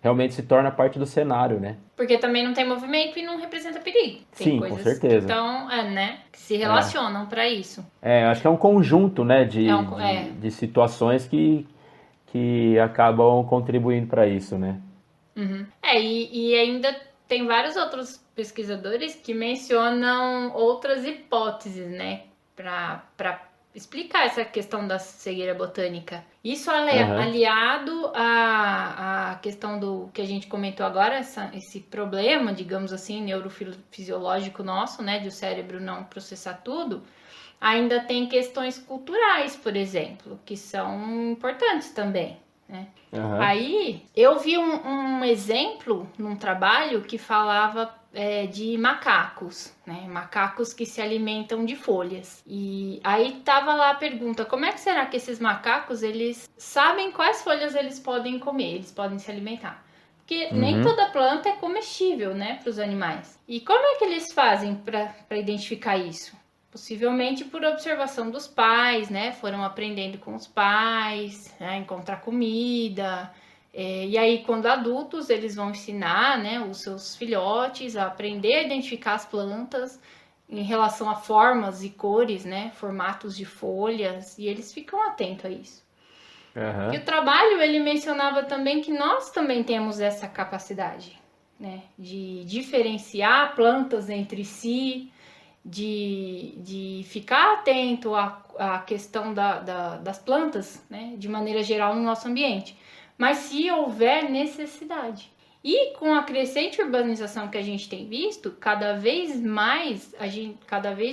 Realmente se torna parte do cenário, né? Porque também não tem movimento e não representa perigo. Tem Sim, com coisas certeza. que estão, né, que se relacionam para isso. Acho que é um conjunto, né, É. de situações que acabam contribuindo para isso, né? Uhum. E ainda tem vários outros pesquisadores que mencionam outras hipóteses, né, para explicar essa questão da cegueira botânica. Isso aliado à questão do que a gente comentou agora, esse problema, digamos assim, neurofisiológico nosso, né, de o cérebro não processar tudo, ainda tem questões culturais, por exemplo, que são importantes também, né? Aí eu vi um exemplo num trabalho que falava de macacos, né? Macacos que se alimentam de folhas. E aí tava lá a pergunta, como é que será que esses macacos, eles sabem quais folhas eles podem comer, eles podem se alimentar? Porque nem toda planta é comestível, né, para os animais. E como é que eles fazem para identificar isso? Possivelmente por observação dos pais, né? Foram aprendendo com os pais, né? Encontrar comida. E aí, quando adultos, eles vão ensinar, né, os seus filhotes a aprender a identificar as plantas em relação a formas e cores, né? Formatos de folhas. E eles ficam atentos a isso. E o trabalho, ele mencionava também que nós também temos essa capacidade, né? De diferenciar plantas entre si, de ficar atento à questão das plantas, né, de maneira geral no nosso ambiente, mas se houver necessidade. E com a crescente urbanização que a gente tem visto, cada vez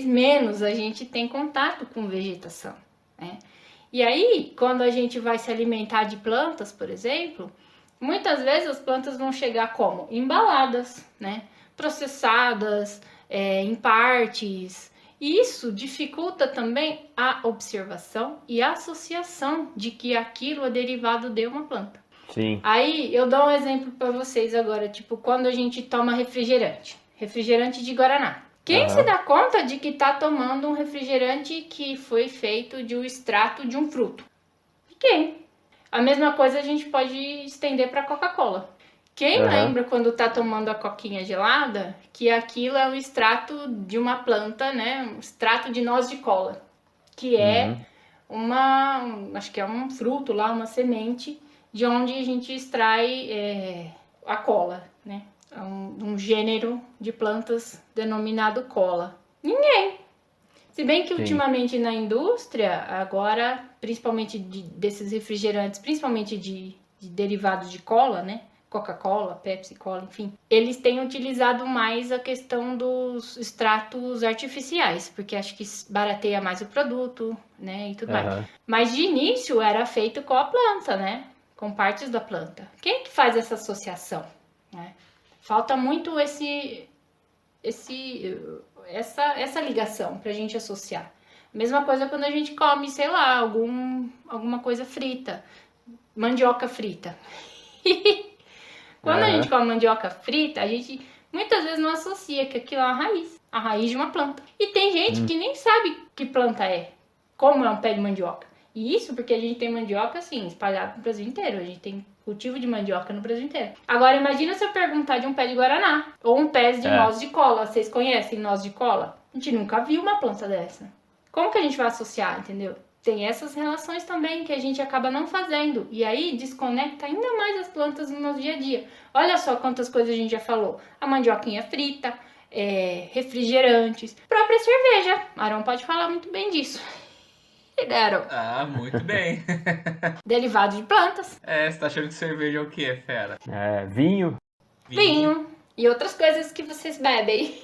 menos a gente tem contato com vegetação, né? E aí, quando a gente vai se alimentar de plantas, por exemplo, muitas vezes as plantas vão chegar como? Embaladas, né? Processadas, em partes. E isso dificulta também a observação e a associação de que aquilo é derivado de uma planta. Sim. Aí eu dou um exemplo para vocês agora, tipo quando a gente toma refrigerante de Guaraná. Quem se dá conta de que tá tomando um refrigerante que foi feito de um extrato de um fruto? Quem? A mesma coisa a gente pode estender para Coca-Cola. Quem lembra quando tá tomando a coquinha gelada que aquilo é um extrato de uma planta, né? Um extrato de noz de cola, que é acho que é um fruto lá, uma semente, de onde a gente extrai a cola, né? É um gênero de plantas denominado cola. Ninguém. Se bem que ultimamente na indústria, agora, principalmente desses refrigerantes, principalmente de derivados de cola, né? Coca-Cola, Pepsi, Cola, enfim. Eles têm utilizado mais a questão dos extratos artificiais, porque acho que barateia mais o produto, né, e tudo mais. Mas de início era feito com a planta, né, com partes da planta. Quem é que faz essa associação, né? Falta muito essa ligação pra gente associar. Mesma coisa quando a gente come, sei lá, alguma coisa frita, mandioca frita. Quando a gente come mandioca frita, a gente muitas vezes não associa que aquilo é a raiz de uma planta. E tem gente que nem sabe que planta é, como é um pé de mandioca. E isso porque a gente tem mandioca, assim, espalhada no Brasil inteiro. A gente tem cultivo de mandioca no Brasil inteiro. Agora, imagina se eu perguntar de um pé de guaraná, ou um pé de noz de cola. Vocês conhecem noz de cola? A gente nunca viu uma planta dessa. Como que a gente vai associar, entendeu? Tem essas relações também que a gente acaba não fazendo. E aí desconecta ainda mais as plantas no nosso dia a dia. Olha só quantas coisas a gente já falou. A mandioquinha frita, refrigerantes, própria cerveja. Arão pode falar muito bem disso. Arão? Ah, muito bem. Derivado de plantas. Você tá achando que cerveja é o quê, fera? Vinho. Vinho. E outras coisas que vocês bebem.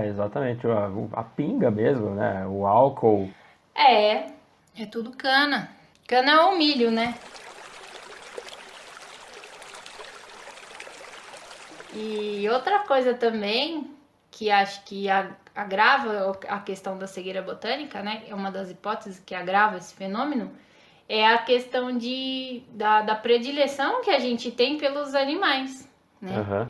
Exatamente. A pinga mesmo, né? O álcool. É tudo cana. Cana ou milho, né? E outra coisa também, que acho que agrava a questão da cegueira botânica, né? É uma das hipóteses que agrava esse fenômeno, é a questão da predileção que a gente tem pelos animais, né? Uhum.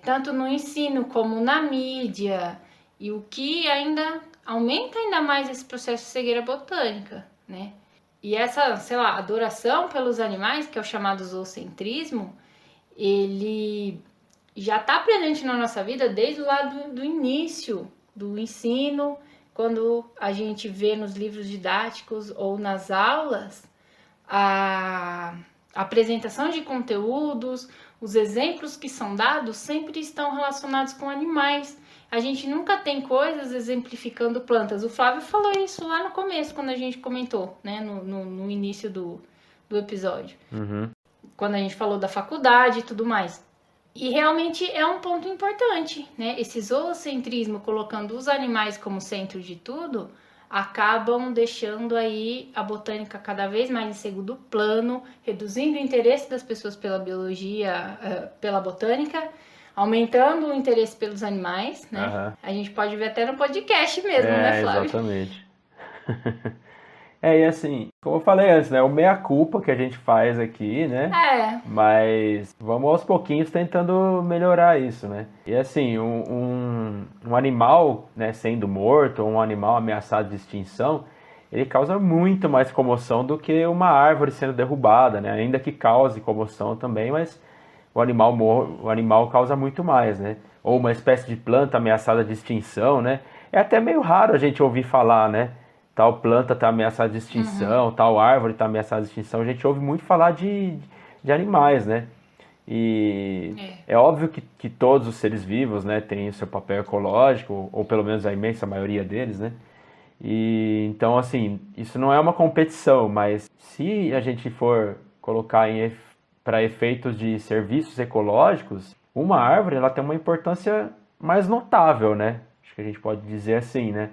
Tanto no ensino como na mídia, e o que ainda aumenta ainda mais esse processo de cegueira botânica, né? E essa, sei lá, adoração pelos animais, que é o chamado zoocentrismo, ele já está presente na nossa vida desde o lado do início do ensino, quando a gente vê nos livros didáticos ou nas aulas a apresentação de conteúdos, os exemplos que são dados sempre estão relacionados com animais. A gente nunca tem coisas exemplificando plantas. O Flávio falou isso lá no começo, quando a gente comentou, né, no início do episódio. Uhum. Quando a gente falou da faculdade e tudo mais. E realmente é um ponto importante, né? Esse zoocentrismo, colocando os animais como centro de tudo, acabam deixando aí a botânica cada vez mais em segundo plano, reduzindo o interesse das pessoas pela biologia, pela botânica, aumentando o interesse pelos animais, né? Uhum. A gente pode ver até no podcast mesmo, né, Flávio? Exatamente. E assim, como eu falei antes, né? O meia-culpa que a gente faz aqui, né? Mas vamos aos pouquinhos tentando melhorar isso, né? E assim, um animal, né, sendo morto, ou um animal ameaçado de extinção, ele causa muito mais comoção do que uma árvore sendo derrubada, né? Ainda que cause comoção também, mas o animal causa muito mais, né? Ou uma espécie de planta ameaçada de extinção, né? É até meio raro a gente ouvir falar, né? Tal planta está ameaçada de extinção, tal árvore está ameaçada de extinção. A gente ouve muito falar de animais, né? E é óbvio que todos os seres vivos, né, têm o seu papel ecológico, ou pelo menos a imensa maioria deles, né? E então, assim, isso não é uma competição, mas se a gente for colocar para efeitos de serviços ecológicos, uma árvore ela tem uma importância mais notável, né? Acho que a gente pode dizer assim, né?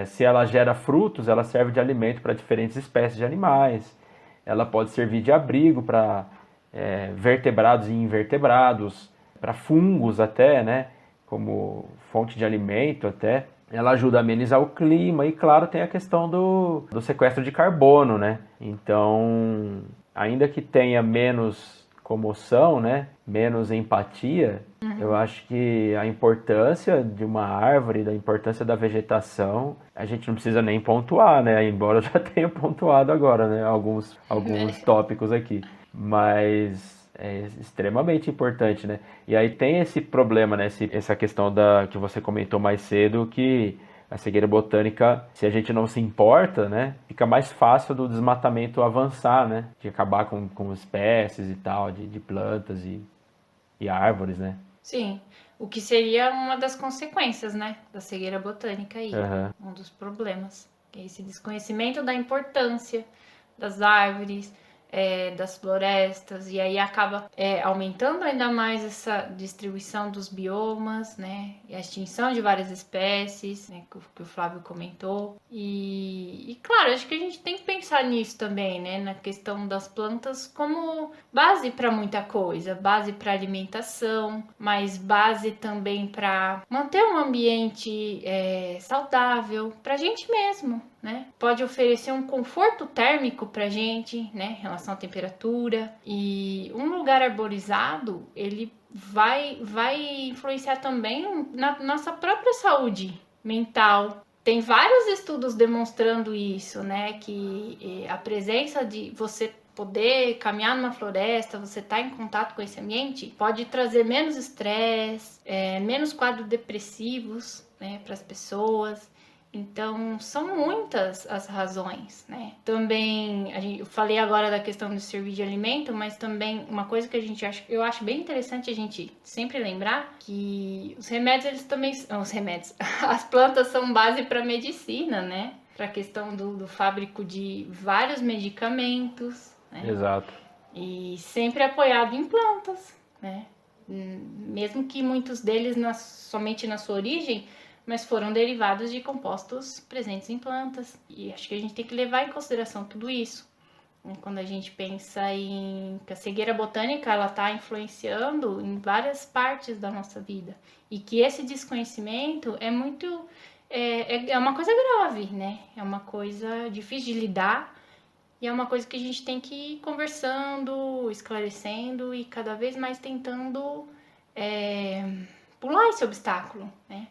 Se ela gera frutos, ela serve de alimento para diferentes espécies de animais. Ela pode servir de abrigo para vertebrados e invertebrados, para fungos até, né? Como fonte de alimento até. Ela ajuda a amenizar o clima e, claro, tem a questão do sequestro de carbono, né? Então, ainda que tenha menos comoção, né? Menos empatia, eu acho que a importância de uma árvore, da importância da vegetação, a gente não precisa nem pontuar, né? Embora eu já tenha pontuado agora, né? Alguns tópicos aqui. Mas é extremamente importante, né? E aí tem esse problema, né? Essa questão que você comentou mais cedo, que a cegueira botânica, se a gente não se importa, né, fica mais fácil do desmatamento avançar, né, de acabar com espécies e tal, de plantas e árvores, né. Sim, o que seria uma das consequências, né, da cegueira botânica aí, um dos problemas, que é esse desconhecimento da importância das árvores, das florestas, e aí acaba aumentando ainda mais essa distribuição dos biomas, né, e a extinção de várias espécies, né, que o Flávio comentou. E claro, acho que a gente tem que pensar nisso também, né, na questão das plantas como base para muita coisa, base para alimentação, mas base também para manter um ambiente saudável para a gente mesmo, né? Pode oferecer um conforto térmico pra gente, né, em relação à temperatura. E um lugar arborizado, ele vai influenciar também na nossa própria saúde mental. Tem vários estudos demonstrando isso, né, que a presença de você poder caminhar numa floresta, você estar em contato com esse ambiente, pode trazer menos estresse, menos quadros depressivos, né, para as pessoas. Então, são muitas as razões, né? Também, eu falei agora da questão de servir de alimento, mas também uma coisa que eu acho bem interessante a gente sempre lembrar, que os remédios, eles também... Não, os remédios. As plantas são base para medicina, né? Para a questão do fábrico de vários medicamentos, né? Exato. E sempre apoiado em plantas, né? Mesmo que muitos deles somente na sua origem, mas foram derivados de compostos presentes em plantas. E acho que a gente tem que levar em consideração tudo isso. Quando a gente pensa que a cegueira botânica, ela está influenciando em várias partes da nossa vida. E que esse desconhecimento é muito... É uma coisa grave, né? É uma coisa difícil de lidar. E é uma coisa que a gente tem que ir conversando, esclarecendo e cada vez mais tentando pular esse obstáculo, né?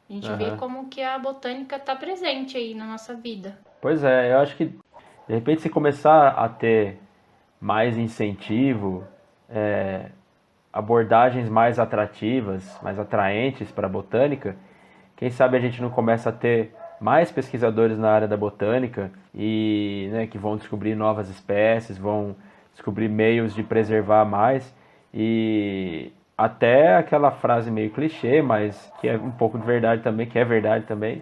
A gente vê como que a botânica está presente aí na nossa vida. Pois é, eu acho que de repente se começar a ter mais incentivo, abordagens mais atrativas, mais atraentes para a botânica, quem sabe a gente não começa a ter mais pesquisadores na área da botânica e, né, que vão descobrir novas espécies, vão descobrir meios de preservar mais e até aquela frase meio clichê, mas que é um pouco de verdade também, que é verdade também,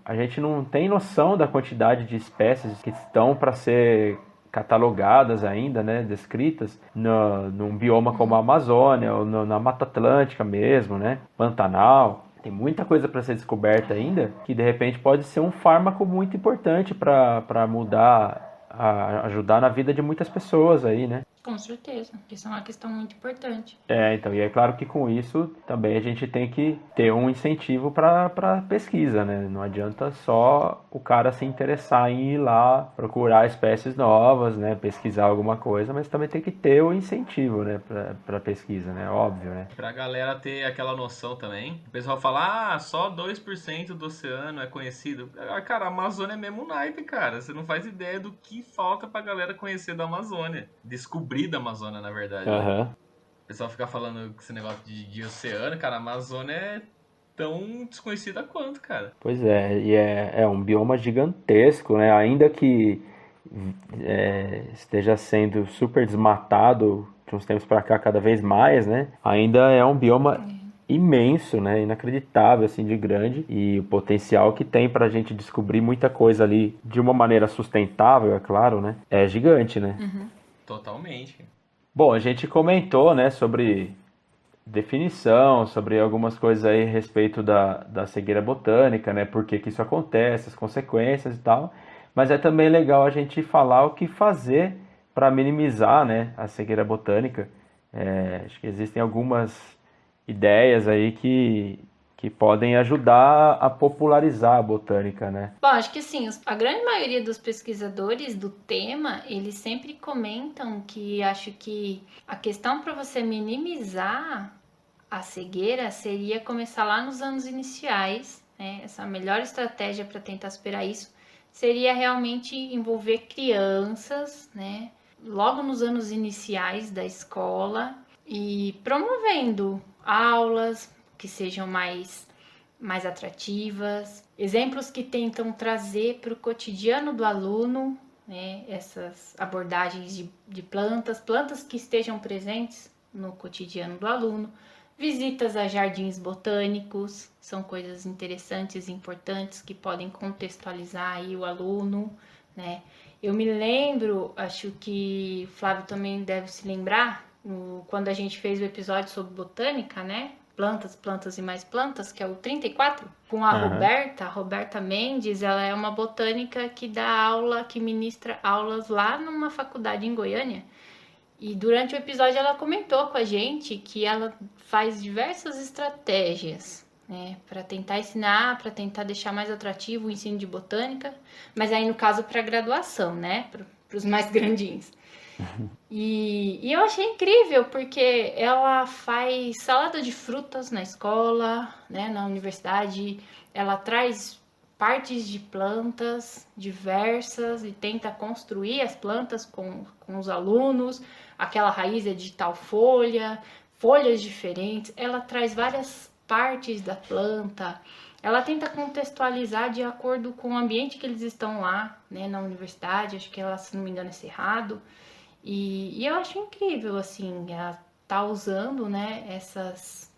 a gente não tem noção da quantidade de espécies que estão para ser catalogadas ainda, né, descritas num bioma como a Amazônia ou na Mata Atlântica mesmo, né, Pantanal. Tem muita coisa para ser descoberta ainda, que de repente pode ser um fármaco muito importante para mudar, ajudar na vida de muitas pessoas aí, né? Com certeza, isso é uma questão muito importante. Então, e é claro que com isso também a gente tem que ter um incentivo para pesquisa, né? Não adianta só o cara se interessar em ir lá procurar espécies novas, né? Pesquisar alguma coisa, mas também tem que ter o incentivo, né? Para pesquisa, né? Óbvio, né? Pra galera ter aquela noção também. O pessoal fala, só 2% do oceano é conhecido. Cara, a Amazônia é mesmo naipe, cara. Você não faz ideia do que falta pra galera conhecer da Amazônia. Descobrir da Amazônia, na verdade. Uhum. O pessoal fica falando esse negócio de oceano, cara, a Amazônia é tão desconhecida quanto, cara. Pois é, e é um bioma gigantesco, né? Ainda que esteja sendo super desmatado de uns tempos para cá cada vez mais, né? Ainda é um bioma imenso, né? Inacreditável, assim, de grande. E o potencial que tem pra gente descobrir muita coisa ali de uma maneira sustentável, é claro, né? É gigante, né? Uhum. Totalmente. Bom, a gente comentou, né, sobre definição, sobre algumas coisas aí a respeito da cegueira botânica, né, por que isso acontece, as consequências e tal, mas é também legal a gente falar o que fazer para minimizar, né, a cegueira botânica. Acho que existem algumas ideias aí que podem ajudar a popularizar a botânica, né? Bom, acho que assim, a grande maioria dos pesquisadores do tema, eles sempre comentam que acho que a questão para você minimizar a cegueira seria começar lá nos anos iniciais, né? Essa melhor estratégia para tentar superar isso seria realmente envolver crianças, né? Logo nos anos iniciais da escola e promovendo aulas que sejam mais atrativas, exemplos que tentam trazer para o cotidiano do aluno, né, essas abordagens de plantas que estejam presentes no cotidiano do aluno, visitas a jardins botânicos, são coisas interessantes e importantes que podem contextualizar aí o aluno, né? Eu me lembro, acho que o Flávio também deve se lembrar, quando a gente fez o episódio sobre botânica, né? Plantas e mais plantas, que é o 34, com a Roberta Mendes. Ela é uma botânica que dá aula, que ministra aulas lá numa faculdade em Goiânia. E durante o episódio ela comentou com a gente que ela faz diversas estratégias, né, para tentar ensinar, para tentar deixar mais atrativo o ensino de botânica, mas aí no caso para graduação, né, para os mais grandinhos. E eu achei incrível porque ela faz salada de frutas na escola, né, na universidade, ela traz partes de plantas diversas e tenta construir as plantas com os alunos. Aquela raiz é de tal folha, folhas diferentes. Ela traz várias partes da planta. Ela tenta contextualizar de acordo com o ambiente que eles estão lá, né, na universidade. Acho que ela, se não me engano, é Cerrado. E eu acho incrível, assim, ela tá usando, né, essas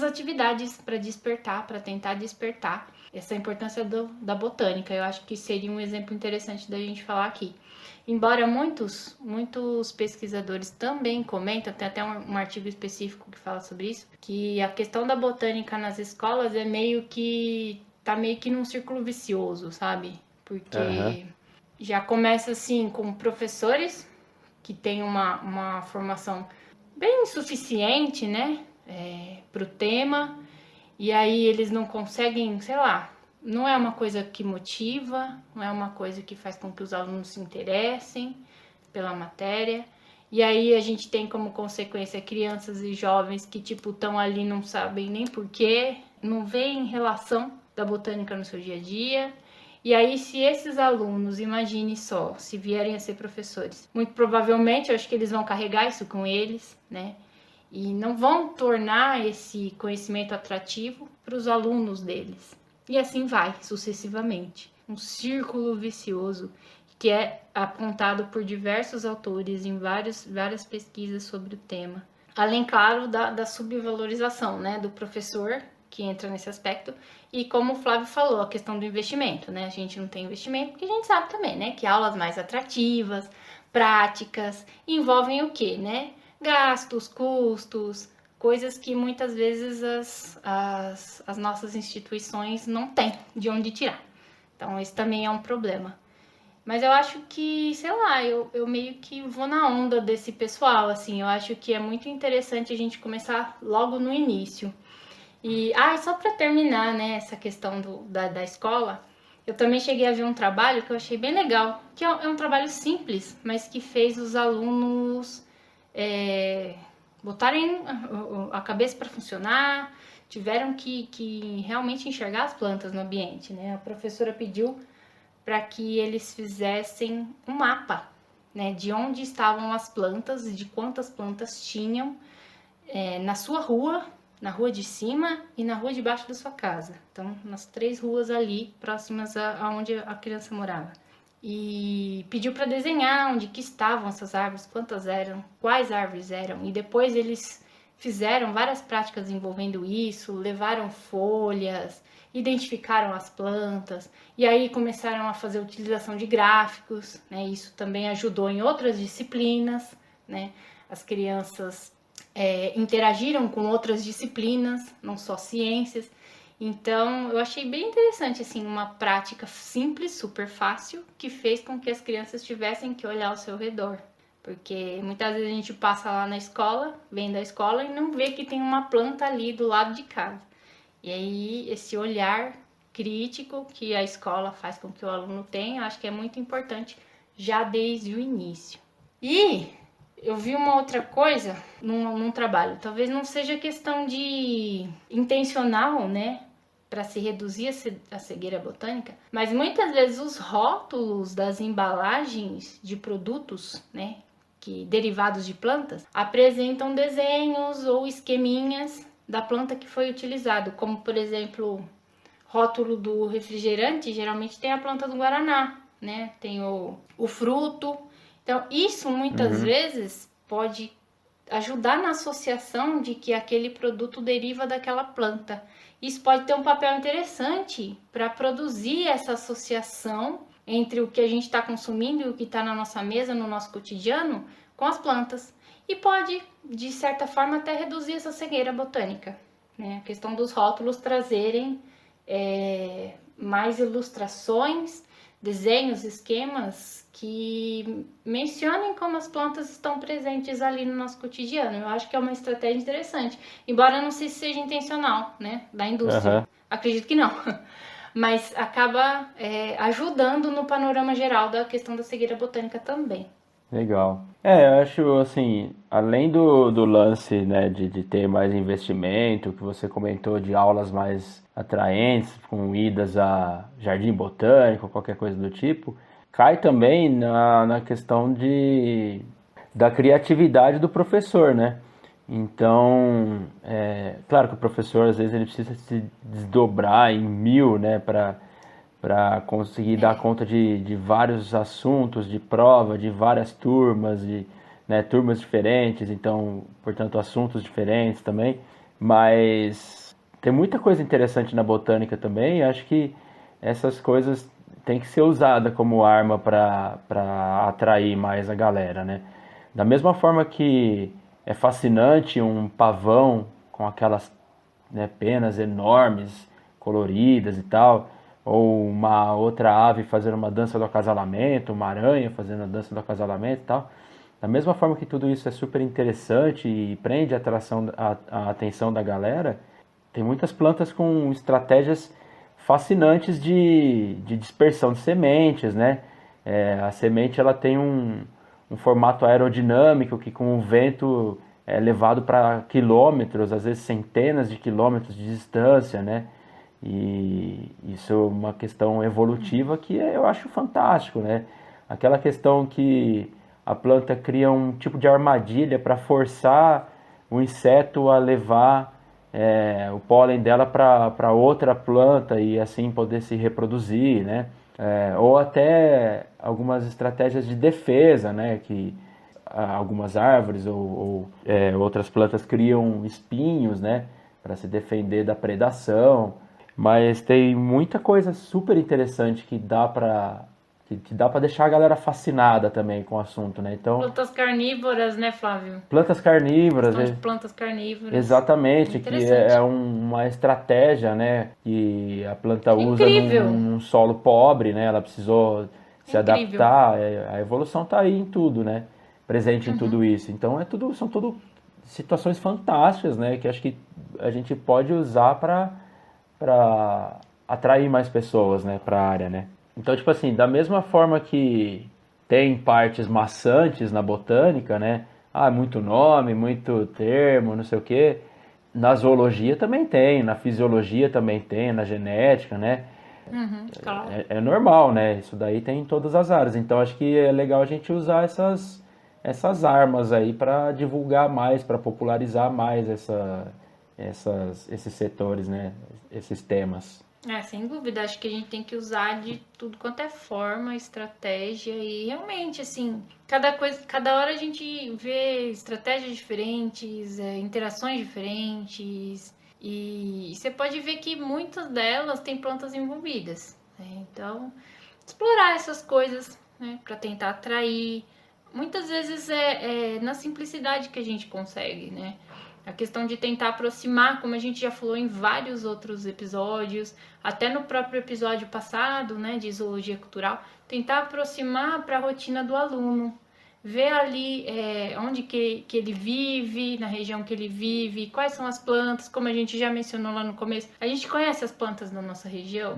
atividades para despertar, para tentar despertar essa importância da botânica. Eu acho que seria um exemplo interessante da gente falar aqui. Embora muitos pesquisadores também comentam, tem até um artigo específico que fala sobre isso, que a questão da botânica nas escolas é meio que num círculo vicioso, sabe? Porque já começa assim com professores que têm uma formação bem insuficiente, né? Para o tema, e aí eles não conseguem, sei lá, não é uma coisa que motiva, não é uma coisa que faz com que os alunos se interessem pela matéria, e aí a gente tem como consequência crianças e jovens que, tipo, estão ali, não sabem nem porquê, não veem relação da botânica no seu dia a dia. E aí, se esses alunos, imagine só, se vierem a ser professores, muito provavelmente, eu acho que eles vão carregar isso com eles, né? E não vão tornar esse conhecimento atrativo para os alunos deles. E assim vai, sucessivamente. Um círculo vicioso que é apontado por diversos autores em várias pesquisas sobre o tema. Além, claro, da subvalorização, né, do professor, que entra nesse aspecto. E como o Flávio falou, a questão do investimento, né? A gente não tem investimento porque a gente sabe também, né, que aulas mais atrativas, práticas, envolvem o quê, né? Gastos, custos, coisas que muitas vezes as nossas instituições não têm de onde tirar. Então, esse também é um problema. Mas eu acho que, sei lá, eu meio que vou na onda desse pessoal, assim. Eu acho que é muito interessante a gente começar logo no início. E, só para terminar, né, essa questão da escola, eu também cheguei a ver um trabalho que eu achei bem legal, que é um trabalho simples, mas que fez os alunos botarem a cabeça para funcionar, tiveram que realmente enxergar as plantas no ambiente, né? A professora pediu para que eles fizessem um mapa, né, de onde estavam as plantas e de quantas plantas tinham na sua rua, na rua de cima e na rua de baixo da sua casa. Então, nas 3 ruas ali, próximas aonde a criança morava. E pediu para desenhar onde que estavam essas árvores, quantas eram, quais árvores eram. E depois eles fizeram várias práticas envolvendo isso, levaram folhas, identificaram as plantas, e aí começaram a fazer utilização de gráficos, né? Isso também ajudou em outras disciplinas, né? As crianças interagiram com outras disciplinas, não só ciências. Então, eu achei bem interessante, assim, uma prática simples, super fácil, que fez com que as crianças tivessem que olhar ao seu redor. Porque muitas vezes a gente passa lá na escola, vem da escola e não vê que tem uma planta ali do lado de casa. E aí, esse olhar crítico que a escola faz com que o aluno tenha, acho que é muito importante já desde o início. E eu vi uma outra coisa num trabalho, talvez não seja questão de intencional, né, para se reduzir a cegueira botânica, mas muitas vezes os rótulos das embalagens de produtos, né, derivados de plantas, apresentam desenhos ou esqueminhas da planta que foi utilizado, como por exemplo, rótulo do refrigerante, geralmente tem a planta do guaraná, né, tem o fruto. Então, isso muitas vezes pode ajudar na associação de que aquele produto deriva daquela planta. Isso pode ter um papel interessante para produzir essa associação entre o que a gente está consumindo e o que está na nossa mesa, no nosso cotidiano, com as plantas. E pode, de certa forma, até reduzir essa cegueira botânica, né? A questão dos rótulos trazerem mais ilustrações, desenhos, esquemas que mencionem como as plantas estão presentes ali no nosso cotidiano. Eu acho que é uma estratégia interessante, embora eu não sei se seja intencional, né, da indústria. Acredito que não, mas acaba ajudando no panorama geral da questão da cegueira botânica também. Legal. Eu acho assim, além do lance, né, de ter mais investimento, que você comentou de aulas mais atraentes, com idas a jardim botânico, qualquer coisa do tipo, cai também na questão da criatividade do professor, né? Então, claro que o professor às vezes ele precisa se desdobrar em mil, né, para conseguir dar conta de vários assuntos, de prova, de várias turmas, né, turmas diferentes, então, portanto, assuntos diferentes também. Mas tem muita coisa interessante na botânica também, e acho que essas coisas têm que ser usadas como arma para atrair mais a galera, né? Da mesma forma que é fascinante um pavão com aquelas, né, penas enormes, coloridas e tal, ou uma outra ave fazendo uma dança do acasalamento, uma aranha fazendo a dança do acasalamento e tal. Da mesma forma que tudo isso é super interessante e prende a atenção da galera, tem muitas plantas com estratégias fascinantes de dispersão de sementes, né? A semente ela tem um formato aerodinâmico que com o vento é levado para quilômetros, às vezes centenas de quilômetros de distância, né? E isso é uma questão evolutiva que eu acho fantástico, né? Aquela questão que a planta cria um tipo de armadilha para forçar o inseto a levar o pólen dela para outra planta e assim poder se reproduzir, né? Ou até algumas estratégias de defesa, né? Que algumas árvores ou outras plantas criam espinhos, né? Para se defender da predação. Mas tem muita coisa super interessante que dá para deixar a galera fascinada também com o assunto, né? Então, Plantas carnívoras, né, Flávio? plantas carnívoras, Questão de plantas carnívoras. exatamente, que Interessante. uma estratégia, né, que a planta usa Incrível. num solo pobre, né? Ela precisou se Incrível. adaptar. A evolução tá aí em tudo, né? Presente em tudo isso. Então são tudo situações fantásticas, né? Que acho que a gente pode usar para atrair mais pessoas, né, para a área, né? Então, tipo assim, da mesma forma que tem partes maçantes na botânica, né? Muito nome, muito termo, não sei o quê. Na zoologia também tem, na fisiologia também tem, na genética, né? Claro. É normal, né? Isso daí tem em todas as áreas. Então, acho que é legal a gente usar essas armas aí para divulgar mais, para popularizar mais esses setores, né? Esses temas. Sem dúvida, acho que a gente tem que usar de tudo quanto é forma, estratégia e realmente, assim, cada hora a gente vê estratégias diferentes, interações diferentes e você pode ver que muitas delas têm plantas envolvidas, né? Então, explorar essas coisas, né, para tentar atrair. Muitas vezes é na simplicidade que a gente consegue, né? A questão de tentar aproximar, como a gente já falou em vários outros episódios, até no próprio episódio passado, né, de zoologia cultural, tentar aproximar para a rotina do aluno, ver ali onde que ele vive, na região que ele vive, quais são as plantas, como a gente já mencionou lá no começo. A gente conhece as plantas da nossa região?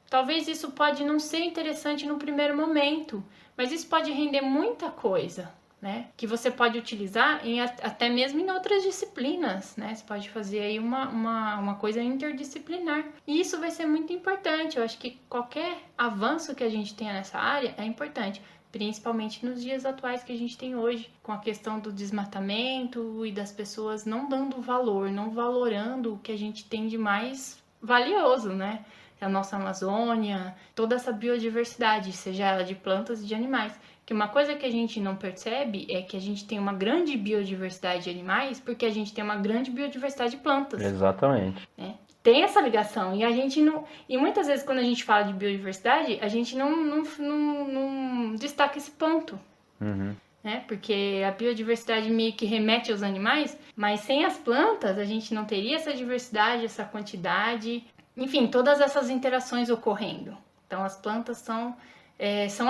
Talvez isso pode não ser interessante no primeiro momento, mas isso pode render muita coisa, né? Que você pode utilizar até mesmo em outras disciplinas, né? Você pode fazer aí uma coisa interdisciplinar. E isso vai ser muito importante. Eu acho que qualquer avanço que a gente tenha nessa área é importante, principalmente nos dias atuais que a gente tem hoje, com a questão do desmatamento e das pessoas não dando valor, não valorando o que a gente tem de mais valioso, né? A nossa Amazônia, toda essa biodiversidade, seja ela de plantas e de animais. Que uma coisa que a gente não percebe é que a gente tem uma grande biodiversidade de animais porque a gente tem uma grande biodiversidade de plantas. Exatamente. Né? Tem essa ligação e a gente não... E muitas vezes quando a gente fala de biodiversidade, a gente não destaca esse ponto. Né? Porque a biodiversidade meio que remete aos animais, mas sem as plantas a gente não teria essa diversidade, essa quantidade... Enfim, todas essas interações ocorrendo. Então, as plantas são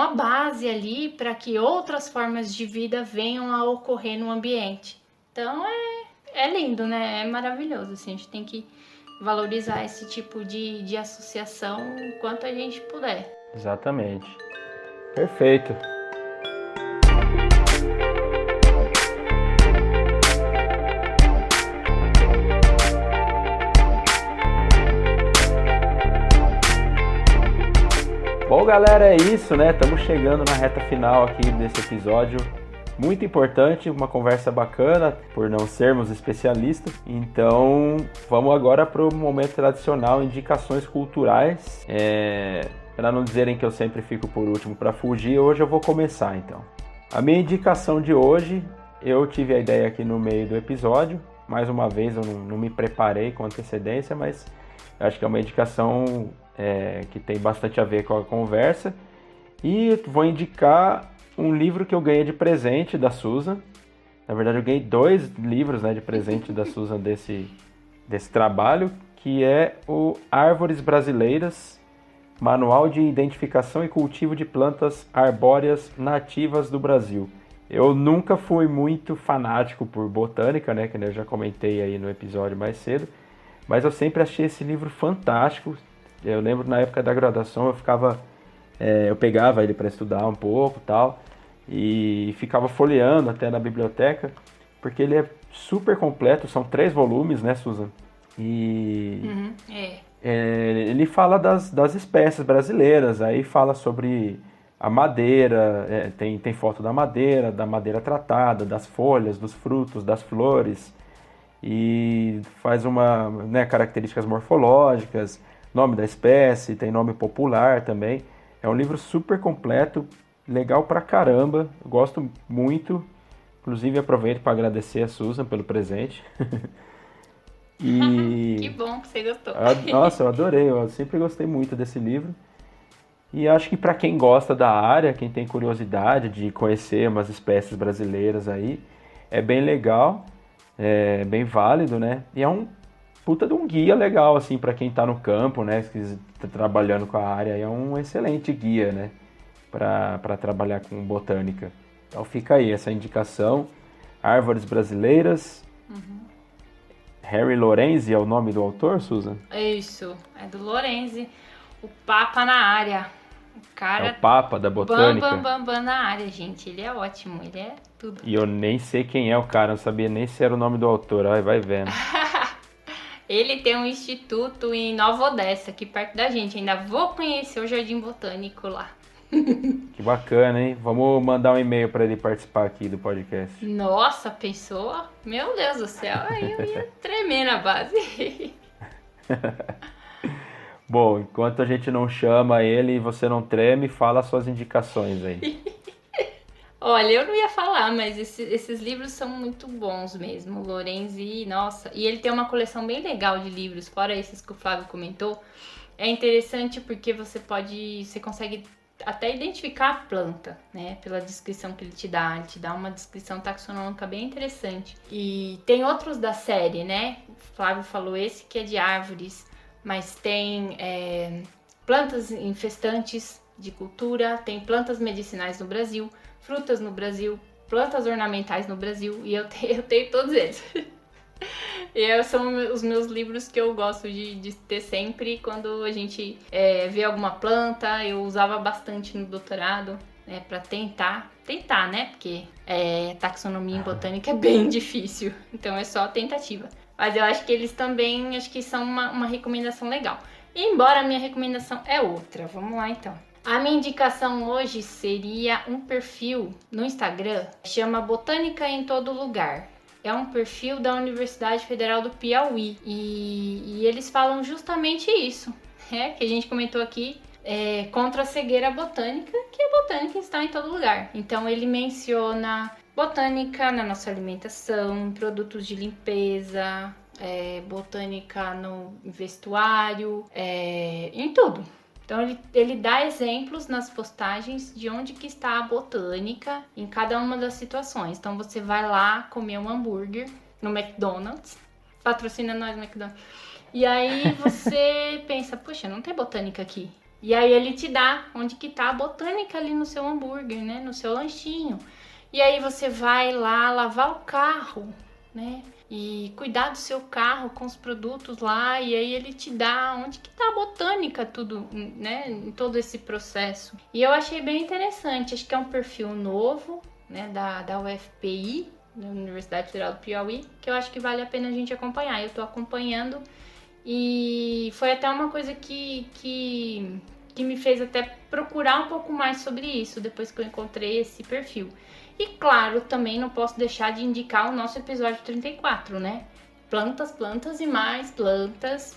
a base ali para que outras formas de vida venham a ocorrer no ambiente. Então, é lindo, né? É maravilhoso. Assim, a gente tem que valorizar esse tipo de associação o quanto a gente puder. Exatamente. Perfeito. Bom, galera, é isso, né? Estamos chegando na reta final aqui desse episódio. Muito importante, uma conversa bacana, por não sermos especialistas. Então, vamos agora para o momento tradicional, indicações culturais. Para não dizerem que eu sempre fico por último para fugir, hoje eu vou começar, então. A minha indicação de hoje, eu tive a ideia aqui no meio do episódio. Mais uma vez, eu não me preparei com antecedência, mas acho que é uma indicação que tem bastante a ver com a conversa. E vou indicar um livro que eu ganhei de presente da Susan. Na verdade, eu ganhei 2 livros, né, de presente da Susan desse trabalho, que é o Árvores Brasileiras, Manual de Identificação e Cultivo de Plantas Arbóreas Nativas do Brasil. Eu nunca fui muito fanático por botânica, né, que eu já comentei aí no episódio mais cedo, mas eu sempre achei esse livro fantástico. Eu lembro na época da graduação eu pegava ele para estudar um pouco e tal, e ficava folheando até na biblioteca, porque ele é super completo, são 3 volumes, né, Susan? E ele fala das espécies brasileiras, aí fala sobre a madeira, tem foto da madeira tratada, das folhas, dos frutos, das flores, e faz características morfológicas, nome da espécie, tem nome popular também. É um livro super completo, legal pra caramba, gosto muito. Inclusive aproveito para agradecer a Susan pelo presente. Que bom que você gostou. Nossa, eu adorei, eu sempre gostei muito desse livro. E acho que para quem gosta da área, quem tem curiosidade de conhecer umas espécies brasileiras aí, é bem legal, é bem válido, né? E é um puta de um guia legal, assim, para quem tá no campo, né? Que tá trabalhando com a área, é um excelente guia, né? Para trabalhar com botânica. Então fica aí essa indicação. Árvores Brasileiras. Harry Lorenzi é o nome do autor, Susan? Isso, é do Lorenzi, o Papa na área. O cara é o Papa da botânica. Bam na área, gente. Ele é ótimo, ele é tudo. E eu nem sei quem é o cara, não sabia nem se era o nome do autor. Ai, vai vendo. Ele tem um instituto em Nova Odessa, aqui perto da gente. Ainda vou conhecer o Jardim Botânico lá. Que bacana, hein? Vamos mandar um e-mail para ele participar aqui do podcast. Nossa, pensou? Meu Deus do céu, aí eu ia tremer na base. Bom, enquanto a gente não chama ele e você não treme, fala suas indicações aí. Olha, eu não ia falar, mas esses livros são muito bons mesmo. O Lorenzi, nossa. E ele tem uma coleção bem legal de livros, fora esses que o Flávio comentou. É interessante porque você consegue até identificar a planta, né? Pela descrição que ele te dá. Ele te dá uma descrição taxonômica bem interessante. E tem outros da série, né? O Flávio falou esse que é de árvores, mas tem plantas infestantes de cultura, tem plantas medicinais no Brasil, frutas no Brasil, plantas ornamentais no Brasil, e eu tenho todos eles. E são os meus livros que eu gosto de ter sempre quando a gente vê alguma planta. Eu usava bastante no doutorado, né, para tentar, né, porque taxonomia em botânica é bem difícil, então é só tentativa. Mas eu acho que eles também, são uma recomendação legal. Embora a minha recomendação é outra, vamos lá então. A minha indicação hoje seria um perfil no Instagram, chama Botânica em Todo Lugar. É um perfil da Universidade Federal do Piauí e eles falam justamente isso, que a gente comentou aqui, contra a cegueira botânica, que a botânica está em todo lugar. Então ele menciona botânica na nossa alimentação, produtos de limpeza, botânica no vestuário, em tudo. Então ele dá exemplos nas postagens de onde que está a botânica em cada uma das situações. Então você vai lá comer um hambúrguer no McDonald's, patrocina nós McDonald's, e aí você pensa, poxa, não tem botânica aqui. E aí ele te dá onde que tá a botânica ali no seu hambúrguer, né, no seu lanchinho. E aí você vai lá lavar o carro, né, e cuidar do seu carro com os produtos lá, e aí ele te dá onde que tá a botânica, tudo, né, em todo esse processo. E eu achei bem interessante, acho que é um perfil novo, né, da UFPI, da Universidade Federal do Piauí, que eu acho que vale a pena a gente acompanhar. Eu tô acompanhando e foi até uma coisa que que me fez até procurar um pouco mais sobre isso, depois que eu encontrei esse perfil. E claro, também não posso deixar de indicar o nosso episódio 34, né? Plantas, plantas e mais plantas,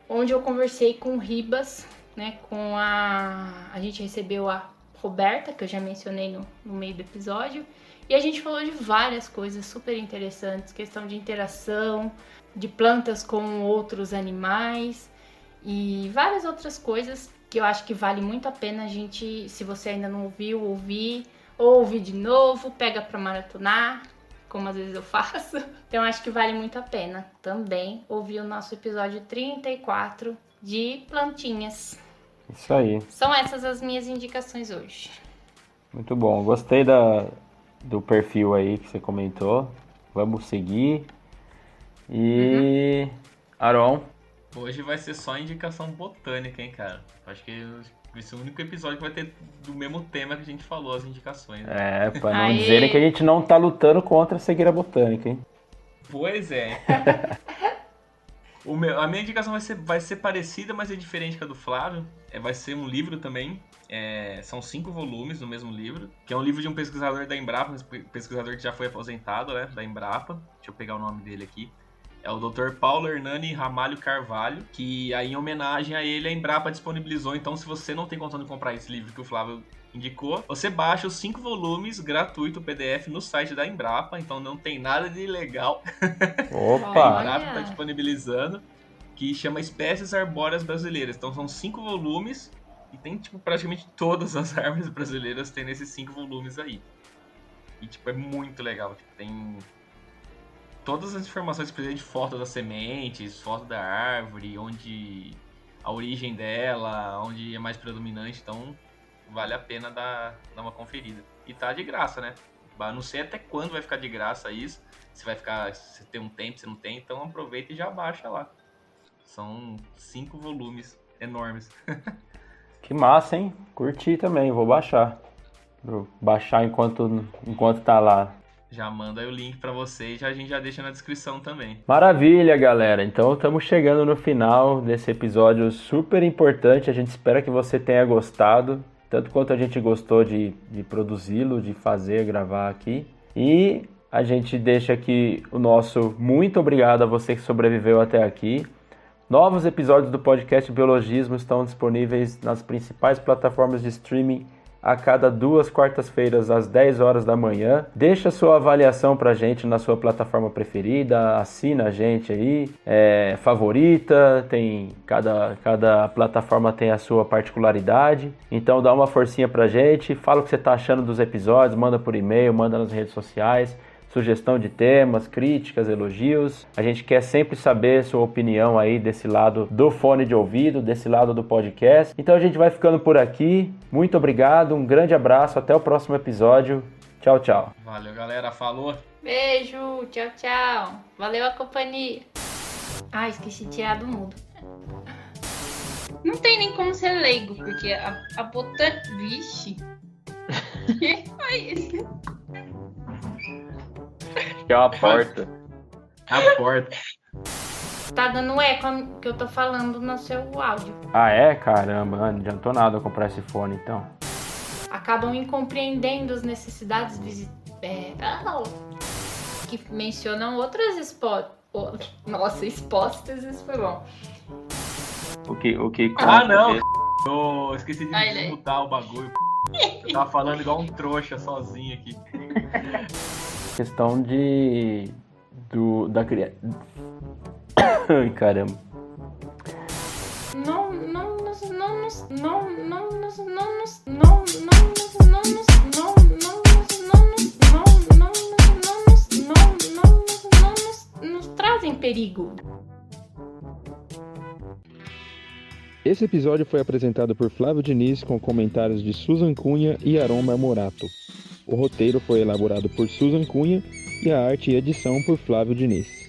onde eu conversei com o Ribas, né? A gente recebeu a Roberta, que eu já mencionei no meio do episódio, e a gente falou de várias coisas super interessantes, questão de interação, de plantas com outros animais e várias outras coisas que eu acho que vale muito a pena a gente, se você ainda não ouviu, ouvir de novo, pega pra maratonar, como às vezes eu faço. Então acho que vale muito a pena também ouvir o nosso episódio 34 de plantinhas. Isso aí. São essas as minhas indicações hoje. Muito bom. Gostei do perfil aí que você comentou. Vamos seguir. E... Aron? Hoje vai ser só indicação botânica, hein, cara? Acho que esse é o único episódio que vai ter do mesmo tema que a gente falou, as indicações. Né? Pra não dizerem que a gente não tá lutando contra a cegueira botânica, hein? Pois é. A minha indicação vai ser parecida, mas é diferente que a do Flávio. Vai ser um livro também. São 5 volumes no mesmo livro. Que é um livro de um pesquisador da Embrapa, um pesquisador que já foi aposentado, né? Da Embrapa. Deixa eu pegar o nome dele aqui. É o Dr. Paulo Hernani Ramalho Carvalho, que aí em homenagem a ele a Embrapa disponibilizou. Então, se você não tem condição de comprar esse livro que o Flávio indicou, você baixa os 5 volumes gratuito PDF no site da Embrapa. Então não tem nada de ilegal. Opa! A Embrapa está disponibilizando, que chama Espécies Arbóreas Brasileiras. Então são 5 volumes e tem tipo praticamente todas as árvores brasileiras tem nesses 5 volumes aí. E tipo é muito legal, tipo, tem todas as informações que precisa de foto das sementes, foto da árvore, onde a origem dela, onde é mais predominante, então vale a pena dar uma conferida. E tá de graça, né? Não sei até quando vai ficar de graça isso, se tem um tempo, se não tem, então aproveita e já baixa lá. São 5 volumes enormes. Que massa, hein? Curti também, vou baixar. Vou baixar enquanto tá lá. Já manda aí o link pra vocês, a gente já deixa na descrição também. Maravilha, galera. Então estamos chegando no final desse episódio super importante. A gente espera que você tenha gostado, tanto quanto a gente gostou de produzi-lo, de fazer, gravar aqui. E a gente deixa aqui o nosso muito obrigado a você que sobreviveu até aqui. Novos episódios do podcast Biologismo estão disponíveis nas principais plataformas de streaming a cada 2 quartas-feiras às 10 horas da manhã. Deixa sua avaliação pra gente na sua plataforma preferida, assina a gente aí, favorita, tem cada plataforma tem a sua particularidade, então dá uma forcinha pra gente, fala o que você tá achando dos episódios, manda por e-mail, manda nas redes sociais, sugestão de temas, críticas, elogios. A gente quer sempre saber sua opinião aí desse lado do fone de ouvido, desse lado do podcast. Então a gente vai ficando por aqui. Muito obrigado, um grande abraço, até o próximo episódio. Tchau, tchau. Valeu, galera. Falou. Beijo, tchau, tchau. Valeu a companhia. Esqueci de tirar do mudo. Não tem nem como ser leigo, porque a botânica... Vixe. Que foi isso? Que é uma porta. A porta. Tá dando eco que eu tô falando no seu áudio. Ah, é? Caramba, não adiantou nada eu comprar esse fone, então. Acabam incompreendendo as necessidades que mencionam outras expostas, isso foi bom. O que não! Eu esqueci de desmutar o bagulho. Eu tava falando igual um trouxa sozinho aqui. Questão da criança. Ai, caramba. Nos trazem perigo. Esse episódio foi apresentado por Flávio Diniz com comentários de Susan Cunha e Aron Marmorato. O roteiro foi elaborado por Susan Cunha e a arte e edição por Flávio Diniz.